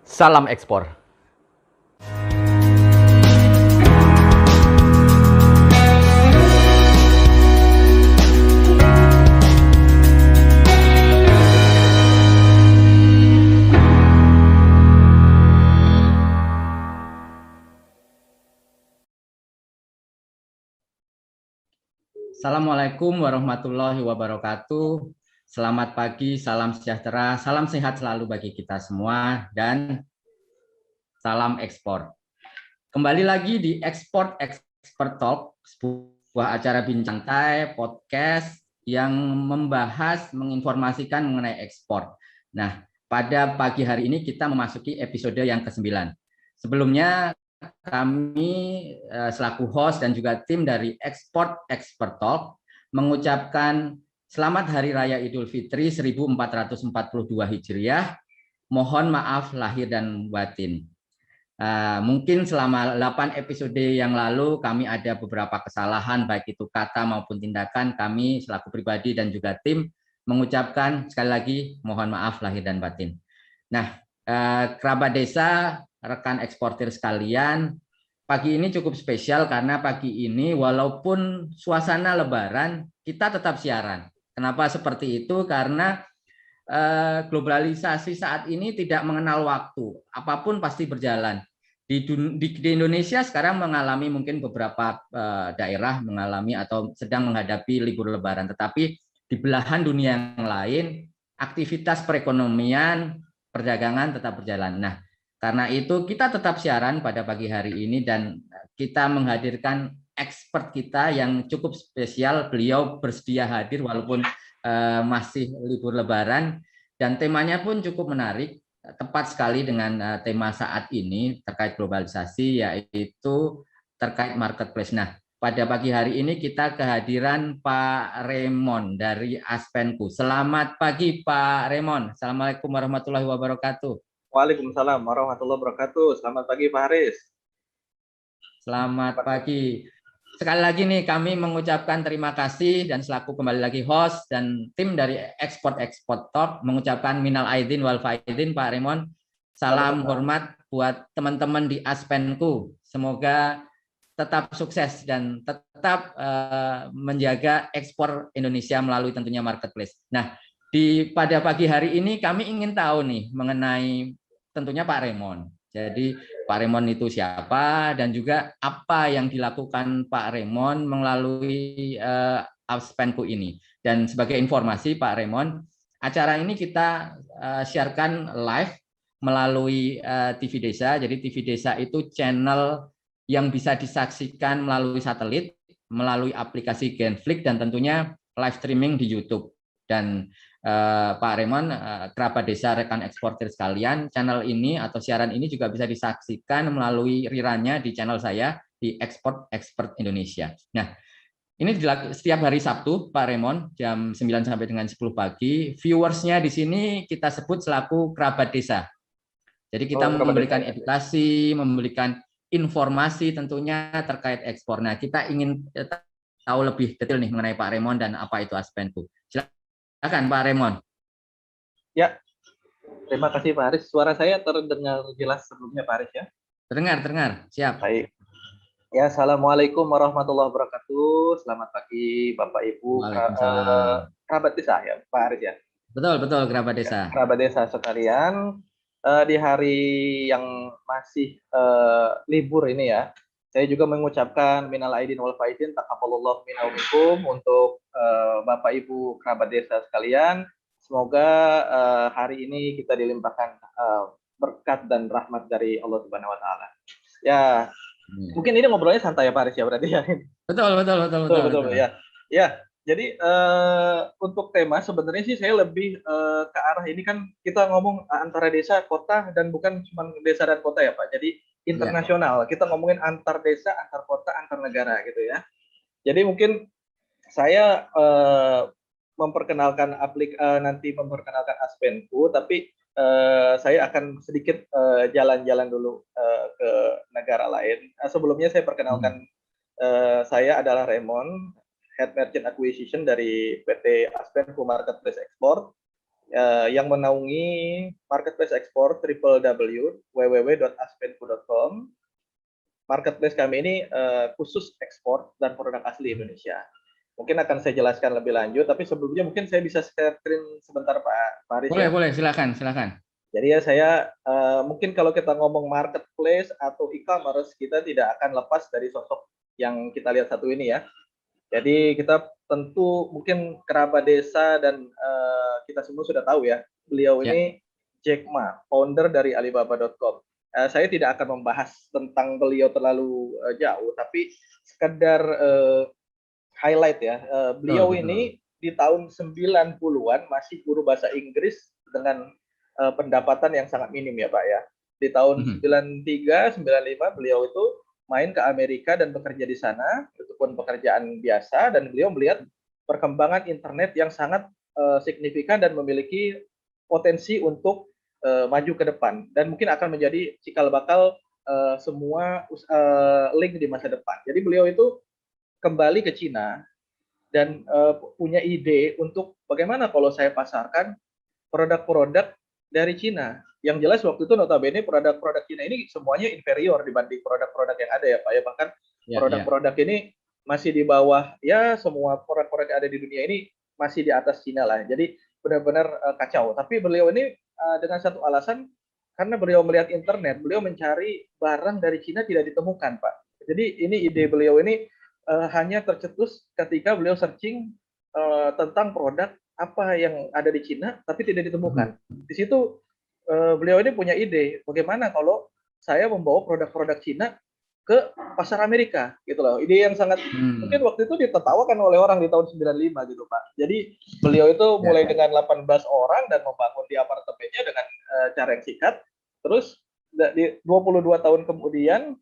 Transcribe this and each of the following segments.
Salam ekspor. Assalamualaikum warahmatullahi wabarakatuh. Selamat pagi, salam sejahtera, salam sehat selalu bagi kita semua, dan salam ekspor. Kembali lagi di Export Expert Talk, sebuah acara bincang santai podcast yang membahas, menginformasikan mengenai ekspor. Nah, pada pagi hari ini kita memasuki episode yang ke-9. Sebelumnya kami selaku host dan juga tim dari Export Expert Talk mengucapkan Selamat Hari Raya Idul Fitri 1442 Hijriah. Mohon maaf lahir dan batin. Mungkin selama 8 episode yang lalu kami ada beberapa kesalahan, baik itu kata maupun tindakan. Kami selaku pribadi dan juga tim mengucapkan sekali lagi mohon maaf lahir dan batin. Nah, kerabat desa, rekan eksportir sekalian, pagi ini cukup spesial karena pagi ini walaupun suasana lebaran, kita tetap siaran. Kenapa seperti itu? Karena globalisasi saat ini tidak mengenal waktu, apapun pasti berjalan. Di Indonesia sekarang mengalami mungkin beberapa daerah mengalami atau sedang menghadapi libur lebaran, tetapi di belahan dunia yang lain aktivitas perekonomian, perdagangan tetap berjalan. Nah, karena itu kita tetap siaran pada pagi hari ini dan kita menghadirkan expert kita yang cukup spesial. Beliau bersedia hadir walaupun masih libur lebaran, dan temanya pun cukup menarik, tepat sekali dengan tema saat ini terkait globalisasi, yaitu terkait marketplace. Nah, pada pagi hari ini kita kehadiran Pak Raymond dari Aspenku. Selamat pagi Pak Raymond. Assalamualaikum warahmatullahi wabarakatuh. Waalaikumsalam warahmatullahi wabarakatuh. Selamat pagi Pak Haris. Selamat pagi. Sekali lagi nih kami mengucapkan terima kasih dan selaku kembali lagi host dan tim dari Export Talk mengucapkan minal aidin wal faidin Pak Raymond. Salam hormat buat teman-teman di Aspenku. Semoga tetap sukses dan tetap menjaga ekspor Indonesia melalui tentunya marketplace. Nah, pada pagi hari ini kami ingin tahu nih mengenai tentunya Pak Raymond. Jadi Pak Raymond itu siapa dan juga apa yang dilakukan Pak Raymond melalui Aspenku ini. Dan sebagai informasi Pak Raymond, acara ini kita siarkan live melalui TV Desa. Jadi TV Desa itu channel yang bisa disaksikan melalui satelit, melalui aplikasi Genflix, dan tentunya live streaming di YouTube. Dan Pak Raymond, kerabat desa rekan eksportir sekalian, channel ini atau siaran ini juga bisa disaksikan melalui rerunnya di channel saya di Export Expert Indonesia. Nah, ini setiap hari Sabtu, Pak Raymond, jam 9 sampai dengan 10 pagi. Viewersnya di sini kita sebut selaku kerabat desa. Jadi kita memberikan edukasi, memberikan informasi tentunya terkait ekspor. Nah, kita ingin tahu lebih detail nih mengenai Pak Raymond dan apa itu Aspenku. Silakan Pak Raymond. Ya, terima kasih Pak Haris. Suara saya terdengar jelas sebelumnya Pak Haris ya? Terdengar. Siap. Baik. Ya, Assalamualaikum warahmatullahi wabarakatuh. Selamat pagi Bapak Ibu kerabat desa ya Pak Haris ya? Betul, kerabat desa. Kerabat desa sekalian, di hari yang masih libur ini ya, saya juga mengucapkan minal aidin wal faizin taqabbalallahu minna wa minkum untuk Bapak Ibu kerabat desa sekalian. Semoga hari ini kita dilimpahkan berkat dan rahmat dari Allah Subhanahu wa taala. Ya, mungkin ini ngobrolnya santai ya Pak Aris ya berarti ya. Betul ya. Ya, jadi untuk tema sebenarnya sih saya lebih ke arah ini kan kita ngomong antara desa, kota, dan bukan cuma desa dan kota ya Pak. Jadi internasional. Kita ngomongin antar desa, antar kota, antar negara gitu ya. Jadi mungkin saya nanti memperkenalkan Aspenku, tapi saya akan sedikit jalan-jalan dulu ke negara lain. Sebelumnya saya perkenalkan, saya adalah Raymond, Head Merchant Acquisition dari PT Aspenku Marketplace Export. yang menaungi marketplace ekspor www.aspenco.com. Marketplace kami ini khusus ekspor dan produk asli Indonesia. Mungkin akan saya jelaskan lebih lanjut, tapi sebelumnya mungkin saya bisa share screen sebentar Pak Faris Boleh, ya. boleh, silakan, silakan. Jadi ya saya mungkin kalau kita ngomong marketplace atau e-commerce, kita tidak akan lepas dari sosok yang kita lihat satu ini ya. Jadi kita tentu mungkin kerabat desa dan kita semua sudah tahu ya, beliau ini Jack Ma, founder dari Alibaba.com. Saya tidak akan membahas tentang beliau terlalu jauh, tapi sekedar highlight ya. Beliau ini di tahun 90-an masih guru bahasa Inggris dengan pendapatan yang sangat minim ya Pak ya. Di tahun 93, 95 beliau itu main ke Amerika dan bekerja di sana, itu pun pekerjaan biasa, dan beliau melihat perkembangan internet yang sangat signifikan dan memiliki potensi untuk maju ke depan dan mungkin akan menjadi cikal bakal semua link di masa depan. Jadi beliau itu kembali ke Cina dan punya ide untuk bagaimana kalau saya pasarkan produk-produk dari Cina. Yang jelas waktu itu notabene produk-produk Cina ini semuanya inferior dibanding produk-produk yang ada ya Pak ya. Bahkan produk-produk ini masih di bawah ya, semua produk-produk yang ada di dunia ini masih di atas Cina lah. Jadi benar-benar kacau. Tapi beliau ini dengan satu alasan, karena beliau melihat internet, beliau mencari barang dari Cina tidak ditemukan Pak. Jadi ini ide beliau ini hanya tercetus ketika beliau searching tentang produk apa yang ada di Cina tapi tidak ditemukan. Di situ beliau ini punya ide bagaimana kalau saya membawa produk-produk Cina ke pasar Amerika gitu loh. Ide yang sangat mungkin waktu itu ditertawakan oleh orang di tahun 95 gitu Pak. Jadi beliau itu mulai dengan 18 orang dan membangun di apartemennya dengan cara yang singkat. Terus di 22 tahun kemudian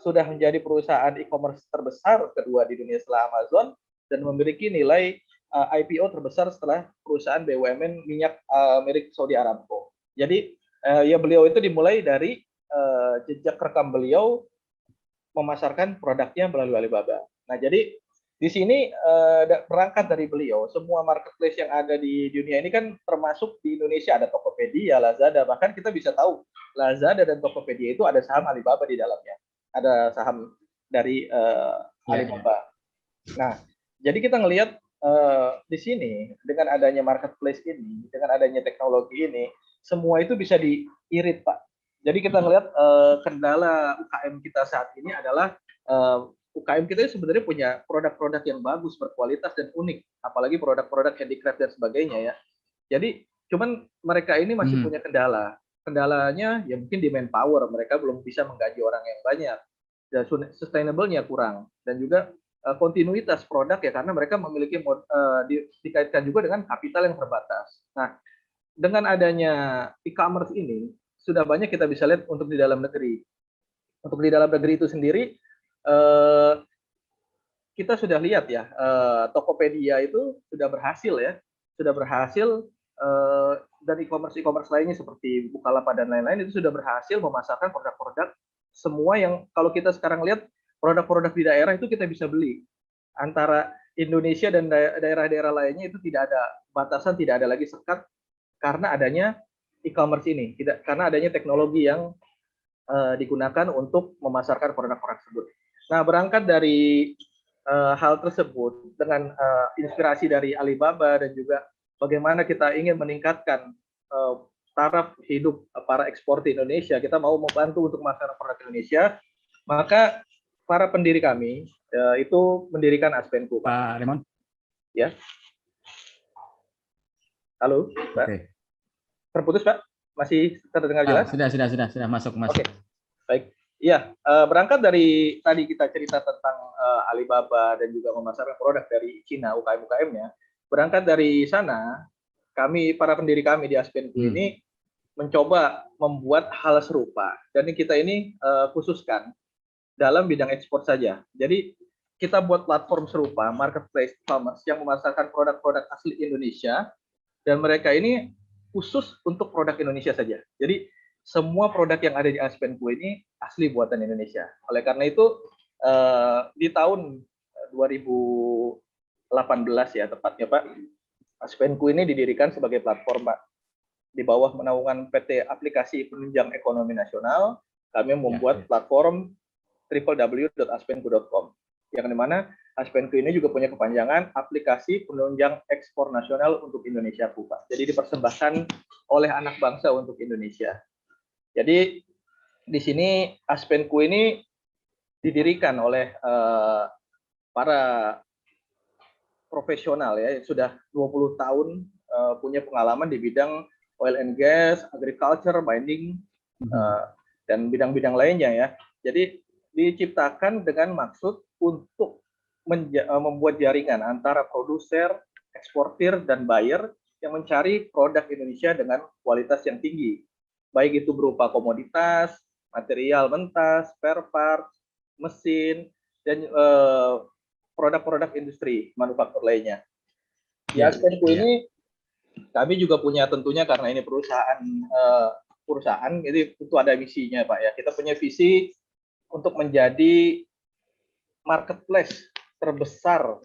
sudah menjadi perusahaan e-commerce terbesar kedua di dunia setelah Amazon dan memiliki nilai IPO terbesar setelah perusahaan BUMN minyak milik Saudi Aramco. Jadi ya beliau itu dimulai dari jejak rekam beliau memasarkan produknya melalui Alibaba. Nah jadi di sini berangkat dari beliau, semua marketplace yang ada di dunia ini kan termasuk di Indonesia ada Tokopedia, Lazada, bahkan kita bisa tahu Lazada dan Tokopedia itu ada saham Alibaba di dalamnya. Ada saham dari Alibaba. Nah, jadi kita ngelihat di sini dengan adanya marketplace ini, dengan adanya teknologi ini, semua itu bisa diirit, Pak. Jadi kita ngelihat kendala UKM kita saat ini adalah UKM kita sebenarnya punya produk-produk yang bagus, berkualitas dan unik, apalagi produk-produk handicraft dan sebagainya ya. Jadi cuman mereka ini masih punya kendala. Kendalanya ya mungkin di manpower, mereka belum bisa menggaji orang yang banyak, dan sustainable-nya kurang, dan juga kontinuitas produk ya karena mereka memiliki dikaitkan juga dengan kapital yang terbatas. Nah, dengan adanya e-commerce ini sudah banyak kita bisa lihat untuk di dalam negeri. Untuk di dalam negeri itu sendiri kita sudah lihat ya, Tokopedia itu sudah berhasil ya, sudah berhasil dan e-commerce lainnya seperti Bukalapak dan lain-lain itu sudah berhasil memasarkan produk-produk semua yang kalau kita sekarang lihat produk-produk di daerah itu kita bisa beli. Antara Indonesia dan daerah-daerah lainnya itu tidak ada batasan, tidak ada lagi sekat karena adanya e-commerce ini, karena adanya teknologi yang digunakan untuk memasarkan produk-produk tersebut. Nah, berangkat dari hal tersebut dengan inspirasi dari Alibaba dan juga bagaimana kita ingin meningkatkan taraf hidup para ekspor di Indonesia, kita mau membantu untuk memasarkan produk Indonesia, maka para pendiri kami itu mendirikan Aspenco, Pak Raymond. Ya. Halo, Pak. Okay. Terputus, Pak? Masih terdengar jelas? Sudah masuk. Oke, baik. Iya, berangkat dari tadi kita cerita tentang Alibaba dan juga memasarkan produk dari Cina, UKM-UKM-nya. Berangkat dari sana, kami, para pendiri kami di Aspenco ini mencoba membuat hal serupa. Dan kita ini khususkan dalam bidang ekspor saja. Jadi kita buat platform serupa, marketplace e-commerce yang memasarkan produk-produk asli Indonesia, dan mereka ini khusus untuk produk Indonesia saja. Jadi semua produk yang ada di Aspenco ini asli buatan Indonesia. Oleh karena itu di tahun 2018 ya tepatnya Pak, Aspenku ini didirikan sebagai platform, Pak. Di bawah naungan PT Aplikasi Penunjang Ekonomi Nasional, kami membuat platform www.aspenku.com, yang dimana Aspenku ini juga punya kepanjangan Aplikasi Penunjang Ekspor Nasional untuk Indonesia, Pak. Jadi dipersembahkan oleh anak bangsa untuk Indonesia. Jadi di sini Aspenku ini didirikan oleh para profesional ya, yang sudah 20 tahun punya pengalaman di bidang oil and gas, agriculture, mining, dan bidang-bidang lainnya ya. Jadi diciptakan dengan maksud untuk membuat jaringan antara produser, eksportir, dan buyer yang mencari produk Indonesia dengan kualitas yang tinggi. Baik itu berupa komoditas, material mentah, spare part, mesin, dan produk-produk industri manufaktur lainnya. Di Aspenku ini kami juga punya tentunya karena ini perusahaan, jadi tentu ada misinya, Pak ya. Kita punya visi untuk menjadi marketplace terbesar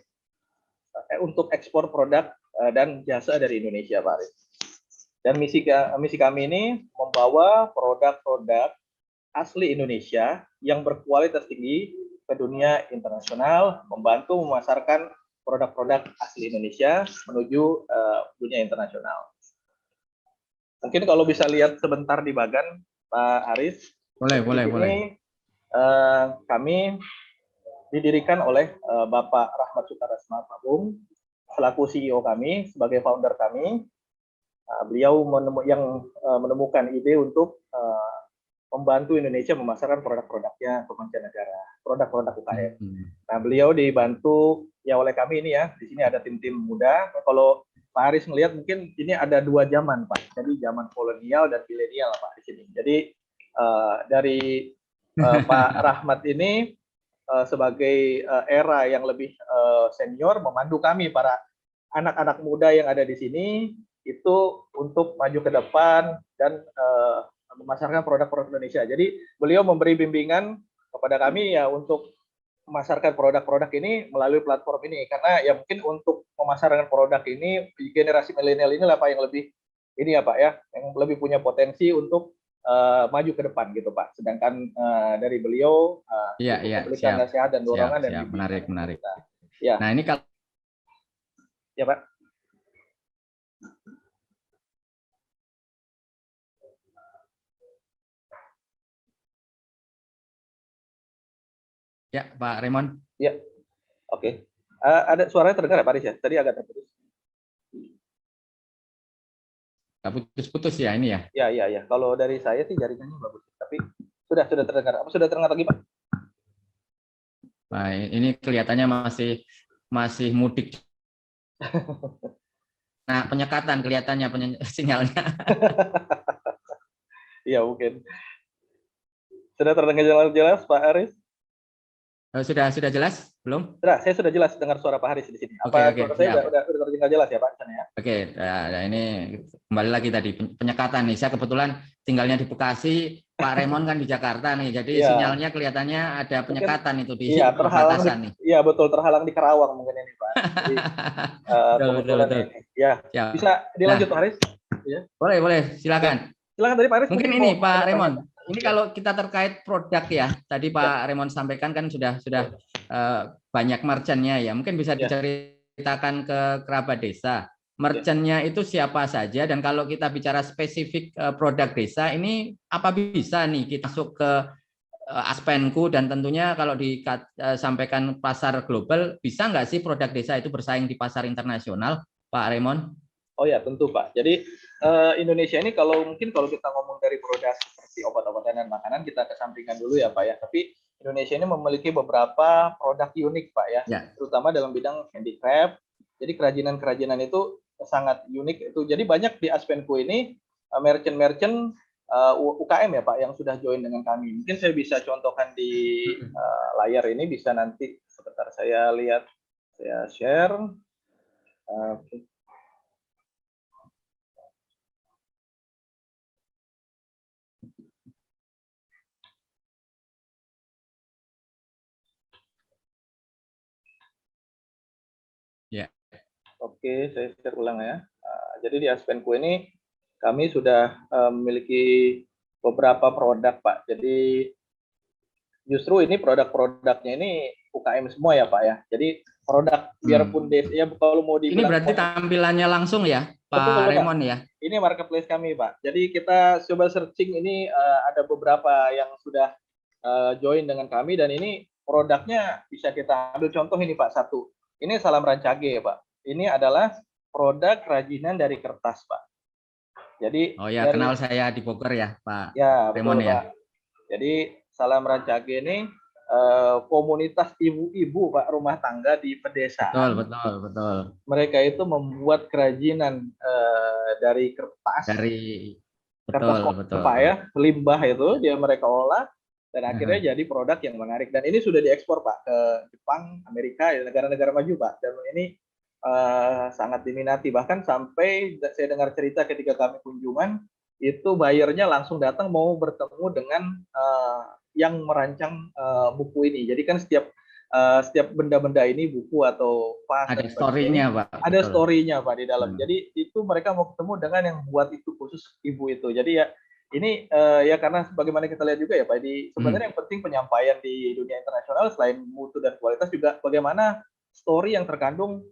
untuk ekspor produk dan jasa dari Indonesia, Pak Aris. Dan misi kami ini membawa produk-produk asli Indonesia yang berkualitas tinggi ke dunia internasional, membantu memasarkan produk-produk asli Indonesia menuju dunia internasional. Mungkin kalau bisa lihat sebentar di Bagan, Pak Aris. Boleh. Kami didirikan oleh Bapak Rahmat Sutarasma Pabung selaku CEO kami, sebagai founder kami. Beliau menemukan ide untuk membantu Indonesia memasarkan produk-produknya ke mancanegara, produk-produk UKM. Nah, beliau dibantu ya oleh kami ini ya. Di sini ada tim-tim muda. Kalau Pak Aris melihat mungkin ini ada dua zaman, Pak. Jadi zaman kolonial dan milenial, Pak, di sini. Jadi dari Pak Rahmat ini sebagai era yang lebih senior memandu kami para anak-anak muda yang ada di sini itu untuk maju ke depan dan memasarkan produk-produk Indonesia. Jadi beliau memberi bimbingan kepada kami ya untuk memasarkan produk-produk ini melalui platform ini, karena ya mungkin untuk memasarkan produk ini generasi milenial inilah Pak yang lebih ini ya Pak ya, yang lebih punya potensi untuk maju ke depan gitu Pak. Sedangkan dari beliau memberikan nasihat dan dorongan dan bimbingan. Menarik. Ya. Nah, ini kalau ya Pak. Ya, Pak Raymond. Ya, oke. Ada suaranya terdengar ya Pak Aris ya? Tadi agak terputus. Putus-putus ya ini ya? Ya. Kalau dari saya sih jaringannya bagus. Tapi sudah terdengar. Apa sudah terdengar lagi Pak? Baik, ini kelihatannya masih mudik. Nah, penyekatan kelihatannya sinyalnya. Iya mungkin. Sudah terdengar jelas Pak Aris? Sudah jelas belum? Saya sudah jelas dengar suara Pak Haris di sini. Apa suara saya sudah terdengar jelas ya Pak? Ya? Oke, ini kembali lagi tadi penyekatan nih. Saya kebetulan tinggalnya di Bekasi, Pak Raymond kan di Jakarta nih. Jadi sinyalnya kelihatannya ada penyekatan itu di perbatasan nih. Iya betul, terhalang di Karawang mungkin ini Pak. Jadi kebetulan betul. ini. Ya, bisa dilanjut Pak Haris? Ya. Boleh, silakan. Silakan tadi Pak Haris. Mungkin ini Pak Raymond. Ini kalau kita terkait produk ya, tadi Pak Raymond sampaikan kan sudah banyak merchant-nya ya. Mungkin bisa diceritakan ke kerabat desa. Merchant-nya itu siapa saja, dan kalau kita bicara spesifik produk desa ini apa bisa nih kita masuk ke Aspenku, dan tentunya kalau disampaikan pasar global, bisa nggak sih produk desa itu bersaing di pasar internasional, Pak Raymond? Oh ya tentu Pak. Jadi Indonesia ini kalau kita ngomong dari produk seperti obat-obatan dan makanan kita kesampingkan dulu ya Pak ya. Tapi Indonesia ini memiliki beberapa produk unik Pak ya, terutama dalam bidang handicraft. Jadi kerajinan itu sangat unik itu. Jadi banyak di Aspenku ini merchant UKM ya Pak yang sudah join dengan kami. Mungkin saya bisa contohkan di layar ini, bisa nanti sebentar saya lihat, saya share. Ya. Oke, saya share ulang ya. Jadi di Aspenku ini kami sudah memiliki beberapa produk, Pak. Jadi justru ini produk-produknya ini UKM semua ya, Pak ya. Jadi produk biarpun desa ya kalau mau Ini dibilang berarti tampilannya langsung ya, betul, Pak Pak. Raymond ya? Ini marketplace kami, Pak. Jadi kita coba searching ini ada beberapa yang sudah join dengan kami dan ini produknya bisa kita ambil contoh ini, Pak. Satu. Ini salam rancage, Pak. Ini adalah produk kerajinan dari kertas, Pak. Jadi Oh ya, kenal saya di Bogor ya, Pak ya, betul, Raymond ya. Pak. Jadi salam rancage ini komunitas ibu-ibu, Pak, rumah tangga di pedesaan. Betul. Mereka itu membuat kerajinan dari kertas. Kertas koper, Pak ya, limbah itu dia mereka olah dan akhirnya jadi produk yang menarik dan ini sudah diekspor, Pak, ke Jepang, Amerika, negara-negara maju, Pak. Dan ini sangat diminati bahkan sampai saya dengar cerita ketika kami kunjungan itu buyernya langsung datang mau bertemu dengan yang merancang buku ini. Jadi kan setiap benda-benda ini buku atau vas ada story-nya, Pak. Ada story-nya, Pak, di dalam. Jadi itu mereka mau ketemu dengan yang buat itu khusus ibu itu. Jadi ya ini ya karena bagaimana kita lihat juga ya, Pak, di sebenarnya yang penting penyampaian di dunia internasional selain mutu dan kualitas juga bagaimana story yang terkandung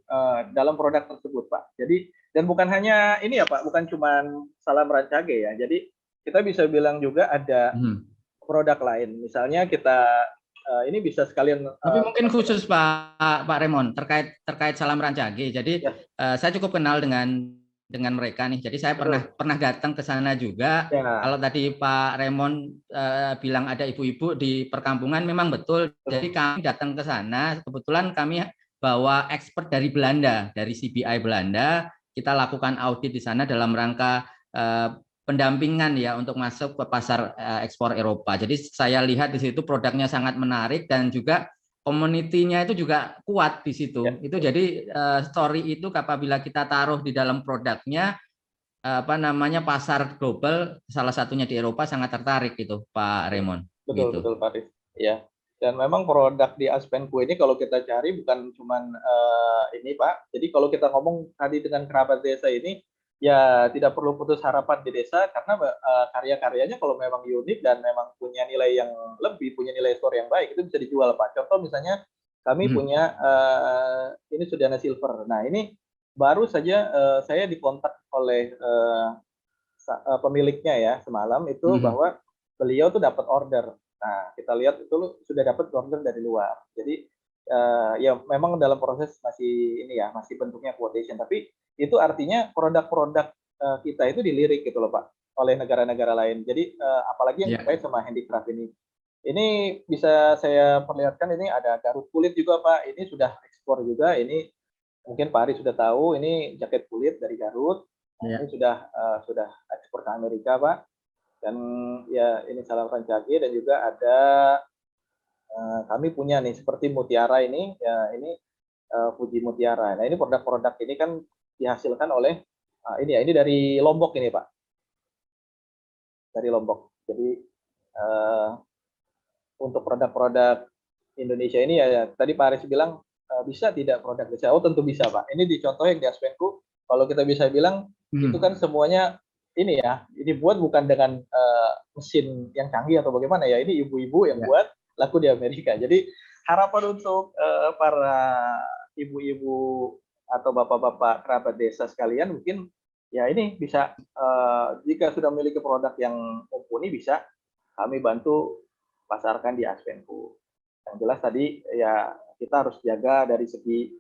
dalam produk tersebut, Pak. Jadi dan bukan hanya ini ya, Pak, bukan cuma salam rancage ya. Jadi kita bisa bilang juga ada produk lain. Misalnya kita ini bisa sekalian. Tapi mungkin khusus Pak Raymond terkait salam rancage. Jadi ya. Saya cukup kenal dengan mereka nih. Jadi saya pernah datang ke sana juga. Ya. Kalau tadi Pak Raymond bilang ada ibu-ibu di perkampungan, memang betul. Jadi kami datang ke sana. Kebetulan kami bawa expert dari Belanda, dari CBI Belanda. Kita lakukan audit di sana dalam rangka pendampingan ya untuk masuk ke pasar ekspor Eropa. Jadi saya lihat di situ produknya sangat menarik dan juga community-nya itu juga kuat di situ. Ya. Itu jadi story itu apabila kita taruh di dalam produknya pasar global salah satunya di Eropa sangat tertarik gitu, Pak Raymond. Betul, gitu. Betul, Pak Arif. Ya. Dan memang produk di Aspenku ini kalau kita cari bukan cuman ini, Pak. Jadi kalau kita ngomong tadi dengan kerabat desa ini ya tidak perlu putus harapan di desa karena karya-karyanya kalau memang unik dan memang punya nilai yang lebih, punya nilai store yang baik itu bisa dijual, Pak. Contoh misalnya kami punya ini Sudana Silver. Nah ini baru saja saya dikontak oleh pemiliknya ya semalam itu bahwa beliau tuh dapat order. Nah kita lihat itu sudah dapat order dari luar. Jadi ya memang dalam proses masih ini ya masih bentuknya quotation tapi itu artinya produk-produk kita itu dilirik gitu loh, Pak, oleh negara-negara lain. Jadi apalagi yang terkait sama handicraft ini. Ini bisa saya perlihatkan ini ada Garut kulit juga, Pak. Ini sudah ekspor juga. Ini mungkin Pak Ari sudah tahu. Ini jaket kulit dari Garut. Ini sudah ekspor ke Amerika, Pak. Dan ya ini salam rancage dan juga ada kami punya nih seperti mutiara ini ya ini Fuji Mutiara. Nah ini produk-produk ini kan dihasilkan oleh ini dari Lombok ini, Pak, dari Lombok. Jadi untuk produk-produk Indonesia ini ya tadi Pak Aris bilang bisa tidak produk desa? Oh tentu bisa, Pak. Ini dicontohin di Aspenku. Kalau kita bisa bilang itu kan semuanya ini ya, ini buat bukan dengan mesin yang canggih atau bagaimana ya. Ini ibu-ibu yang buat laku di Amerika. Jadi harapan untuk para ibu-ibu atau bapak-bapak kerabat desa sekalian mungkin ya ini bisa jika sudah memiliki produk yang mumpuni bisa kami bantu pasarkan di Aspenku. Yang jelas tadi ya kita harus jaga dari segi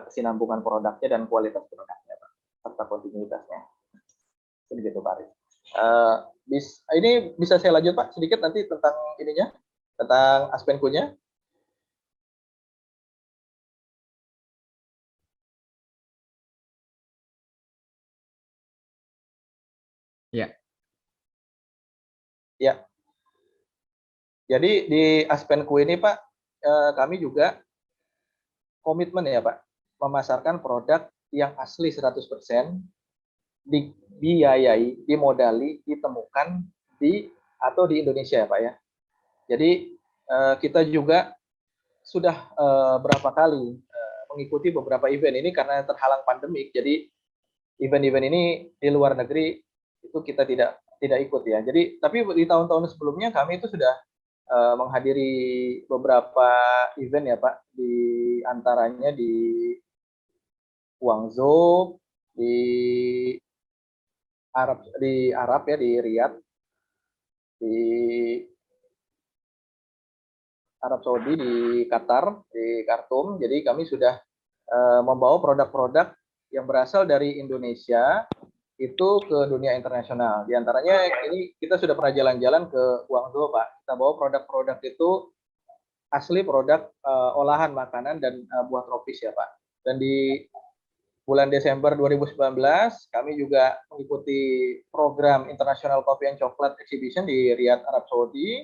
kesinambungan produknya dan kualitas produknya, Pak, serta kontinuitasnya. Begitu, Pak Arif. Ini bisa saya lanjut, Pak, sedikit nanti tentang ininya, tentang Aspenku-nya. Ya. Ya. Jadi di Aspenku ini, Pak, kami juga komitmen ya, Pak, memasarkan produk yang asli 100%, dibiayai, dimodali, ditemukan di Indonesia ya, Pak ya. Jadi kita juga sudah berapa kali mengikuti beberapa event ini karena terhalang pandemik. Jadi event-event ini di luar negeri itu kita tidak ikut ya. Jadi tapi di tahun-tahun sebelumnya kami itu sudah menghadiri beberapa event ya Pak, di antaranya di Guangzhou, di Arab ya, di Riyadh, di Arab Saudi, di Qatar, di Khartoum. Jadi kami sudah membawa produk-produk yang berasal dari Indonesia itu ke dunia internasional. Di antaranya ini kita sudah pernah jalan-jalan ke Guangzhou, Pak. Kita bawa produk-produk itu asli produk olahan makanan dan buah tropis ya, Pak. Dan di bulan Desember 2019 kami juga mengikuti program International Coffee and Chocolate Exhibition di Riyadh, Arab Saudi.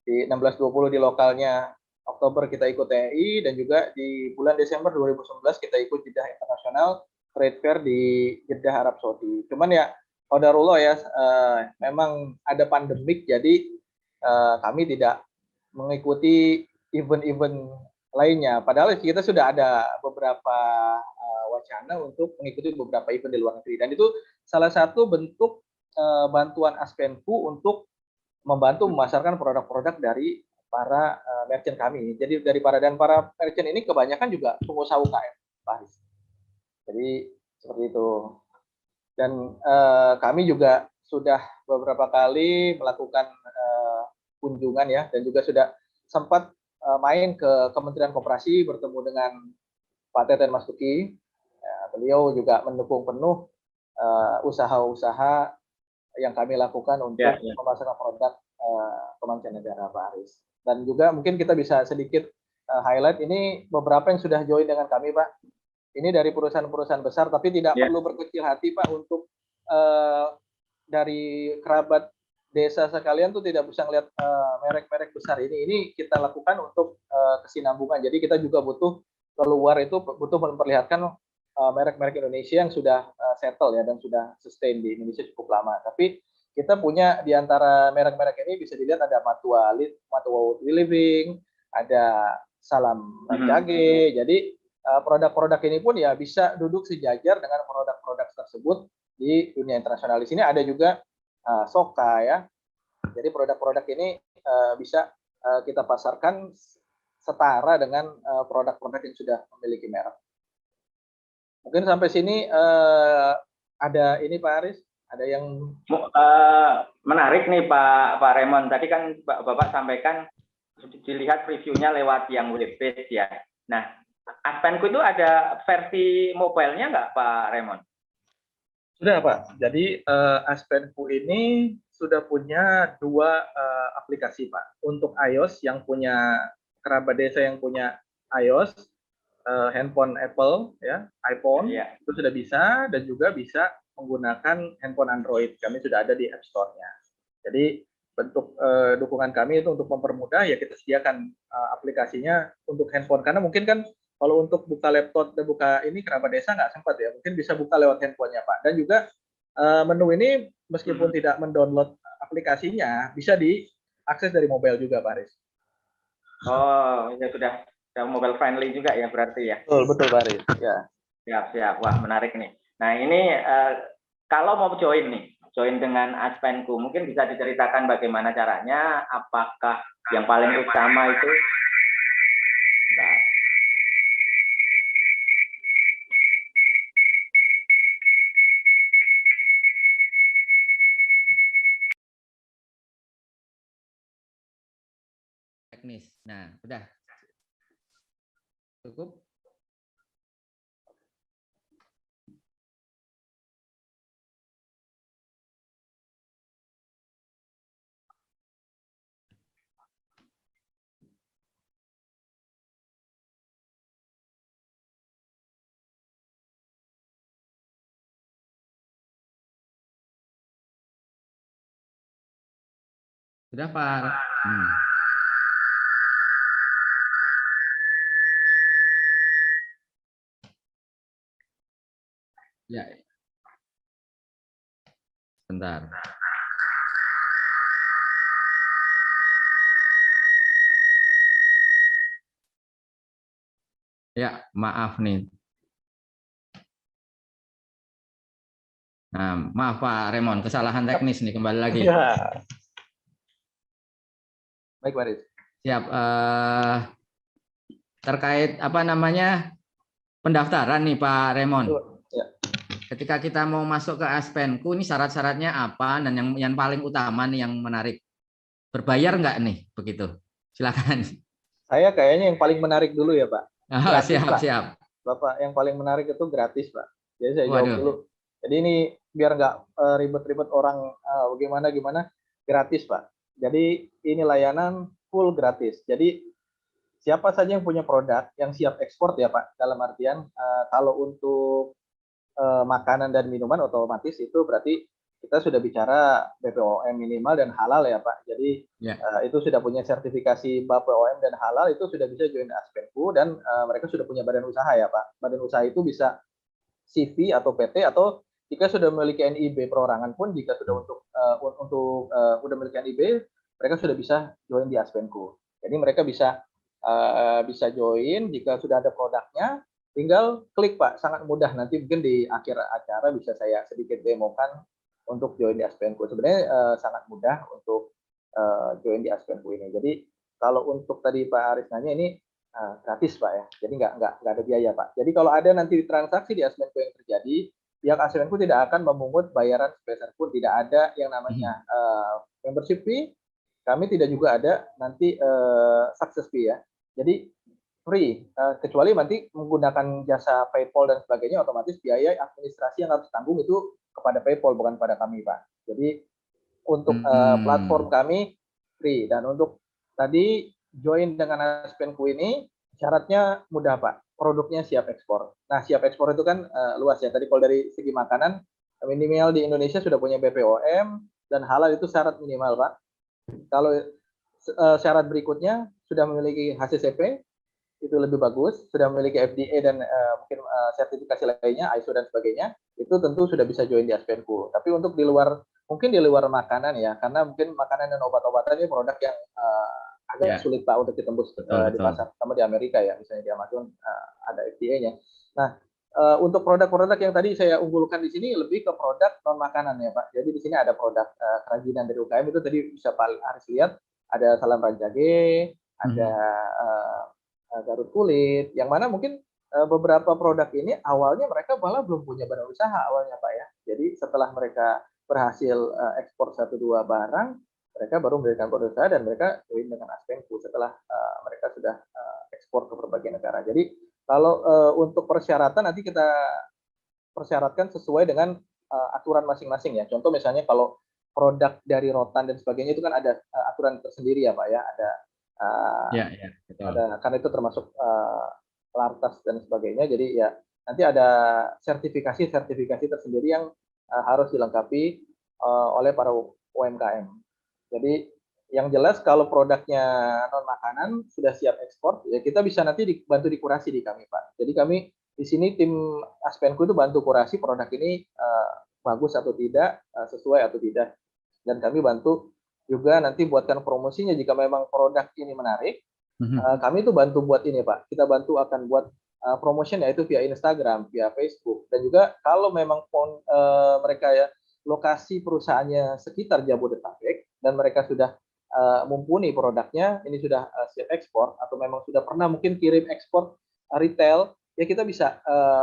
Di 16-20 di lokalnya, Oktober kita ikut TNI, dan juga di bulan Desember 2019 kita ikut Jeddah International Trade Fair di Jeddah, Arab Saudi. Cuman ya, qadarullah ya, memang ada pandemik, jadi kami tidak mengikuti event-event lainnya. Padahal kita sudah ada beberapa wacana untuk mengikuti beberapa event di luar negeri. Dan itu salah satu bentuk bantuan Aspenku untuk membantu memasarkan produk-produk dari para merchant kami. Jadi dari para merchant ini kebanyakan juga pengusaha UKM, Pak Haris. Jadi seperti itu. Dan kami juga sudah beberapa kali melakukan kunjungan ya, dan juga sudah sempat main ke Kementerian Koperasi bertemu dengan Pak Teten Mas Duki. Beliau juga mendukung penuh usaha-usaha yang kami lakukan untuk memasarkan produk ke mancanegara, Pak Aris. Dan juga mungkin kita bisa sedikit highlight ini beberapa yang sudah join dengan kami, Pak. Ini dari perusahaan-perusahaan besar, tapi tidak perlu berkecil hati, Pak, untuk dari kerabat desa sekalian tuh tidak bisa melihat merek-merek besar ini. Ini kita lakukan untuk kesinambungan. Jadi kita juga butuh keluar itu butuh memperlihatkan merek-merek Indonesia yang sudah settle ya, dan sudah sustain di Indonesia cukup lama. Tapi kita punya di antara merek-merek ini bisa dilihat ada Matua We Living, ada Salam Rancage. Jadi produk-produk ini pun ya bisa duduk sejajar dengan produk-produk tersebut di dunia internasional. Di sini ada juga Soka ya. Jadi produk-produk ini bisa kita pasarkan setara dengan produk-produk yang sudah memiliki merek. Mungkin sampai sini ada ini Pak Aris, ada yang menarik nih Pak Raymond. Tadi kan Bapak sampaikan dilihat reviewnya lewat yang web-based ya. Nah, Aspenku itu ada versi mobile-nya nggak Pak Raymond? Sudah Pak. Jadi Aspenku ini sudah punya 2 aplikasi Pak. Untuk iOS yang punya kerabat desa yang punya iOS, handphone Apple ya, iPhone itu sudah bisa, dan juga bisa menggunakan handphone Android. Kami sudah ada di App Store-nya. Jadi bentuk dukungan kami itu untuk mempermudah ya, kita sediakan aplikasinya untuk handphone, karena mungkin kan kalau untuk buka laptop dan buka ini kerabat desa nggak sempat ya, mungkin bisa buka lewat handphonenya Pak. Dan juga menu ini meskipun tidak mendownload aplikasinya, bisa diakses dari mobile juga Pak Aris. Oh, ya sudah mobile friendly juga ya berarti ya. Betul Pak Aris. Ya. Siap. Wah, menarik nih. Nah, ini kalau mau join dengan Aspenku, mungkin bisa diceritakan bagaimana caranya, apakah yang paling utama itu teknis. Nah, udah cukup. Sudah Pak. Ya. Bentar. Ya, maaf nih. Nah, maaf Pak Remon, kesalahan teknis nih kembali lagi. Ya. Baik, Pak Riz. Siap. Terkait apa namanya pendaftaran nih Pak Remon. Ya. Ketika kita mau masuk ke Aspenku, ini syarat-syaratnya apa dan yang paling utama nih yang menarik, berbayar nggak nih begitu? Silakan. Saya kayaknya yang paling menarik dulu ya, Pak. Oh, Gratis, siap, Pak. siap. Bapak, yang paling menarik itu gratis, Pak. Jadi saya jawab Waduh. dulu. Jadi ini biar nggak ribet-ribet orang gimana, gratis, Pak. Jadi ini layanan full gratis. Jadi siapa saja yang punya produk yang siap ekspor ya, Pak. Dalam artian kalau untuk makanan dan minuman otomatis itu berarti kita sudah bicara BPOM minimal dan halal ya, Pak. Jadi itu sudah punya sertifikasi BPOM dan halal, itu sudah bisa join Aspenku, dan mereka sudah punya badan usaha ya, Pak. Badan usaha itu bisa CV atau PT, atau jika sudah memiliki NIB perorangan pun, jika sudah udah memiliki NIB, mereka sudah bisa join di Aspenku. Jadi mereka bisa join jika sudah ada produknya. Tinggal klik, Pak, sangat mudah. Nanti mungkin di akhir acara bisa saya sedikit demokan untuk join di Aspenku. Sebenarnya sangat mudah untuk join di Aspenku ini. Jadi kalau untuk tadi Pak Aris nanya, ini gratis, Pak ya. Jadi nggak ada biaya, Pak. Jadi kalau ada nanti transaksi di Aspenku yang terjadi, pihak Aspenku tidak akan memungut bayaran sebesar pun. Tidak ada yang namanya membership fee. Kami tidak juga ada nanti success fee ya. Jadi free, kecuali nanti menggunakan jasa PayPal dan sebagainya, otomatis biaya administrasi yang harus tanggung itu kepada PayPal, bukan pada kami, Pak. Jadi untuk platform kami free, dan untuk tadi join dengan Aspenku ini syaratnya mudah, Pak. Produknya siap ekspor. Nah, siap ekspor itu kan luas ya. Tadi kalau dari segi makanan, minimal di Indonesia sudah punya BPOM dan halal, itu syarat minimal, Pak. Kalau syarat berikutnya sudah memiliki HACCP, itu lebih bagus, sudah memiliki FDA dan mungkin sertifikasi lainnya, ISO dan sebagainya, itu tentu sudah bisa join di Aspenku. Tapi untuk di luar, mungkin di luar makanan ya, karena mungkin makanan dan obat-obatan ini produk yang agak sulit, Pak, untuk ditembus di pasar, sama di Amerika ya, misalnya di Amazon ada FDA-nya. Nah, untuk produk-produk yang tadi saya unggulkan di sini lebih ke produk non makanan ya, Pak. Jadi di sini ada produk kerajinan dari UKM, itu tadi bisa Pak Aris lihat, ada salam rancage, ada Garut kulit, yang mana mungkin beberapa produk ini awalnya mereka malah belum punya badan usaha awalnya, Pak ya. Jadi setelah mereka berhasil ekspor 1-2 barang, mereka baru memberikan badan usaha dan mereka join dengan Aspenku setelah mereka sudah ekspor ke berbagai negara. Jadi kalau untuk persyaratan nanti kita persyaratkan sesuai dengan aturan masing-masing ya. Contoh misalnya kalau produk dari rotan dan sebagainya itu kan ada aturan tersendiri ya, Pak ya. Ada betul. Karena itu termasuk lartas dan sebagainya. Jadi ya nanti ada sertifikasi tersendiri yang harus dilengkapi oleh para UMKM. Jadi yang jelas kalau produknya non makanan sudah siap ekspor, ya kita bisa nanti dibantu dikurasi di kami, Pak. Jadi kami di sini tim Aspenku itu bantu kurasi produk ini bagus atau tidak, sesuai atau tidak, dan kami bantu juga nanti buatkan promosinya jika memang produk ini menarik. Kami itu bantu buat ini, Pak. Kita bantu akan buat promotion, yaitu via Instagram, via Facebook, dan juga kalau memang mereka ya lokasi perusahaannya sekitar Jabodetabek dan mereka sudah mumpuni produknya, ini sudah siap ekspor atau memang sudah pernah mungkin kirim ekspor retail, ya kita bisa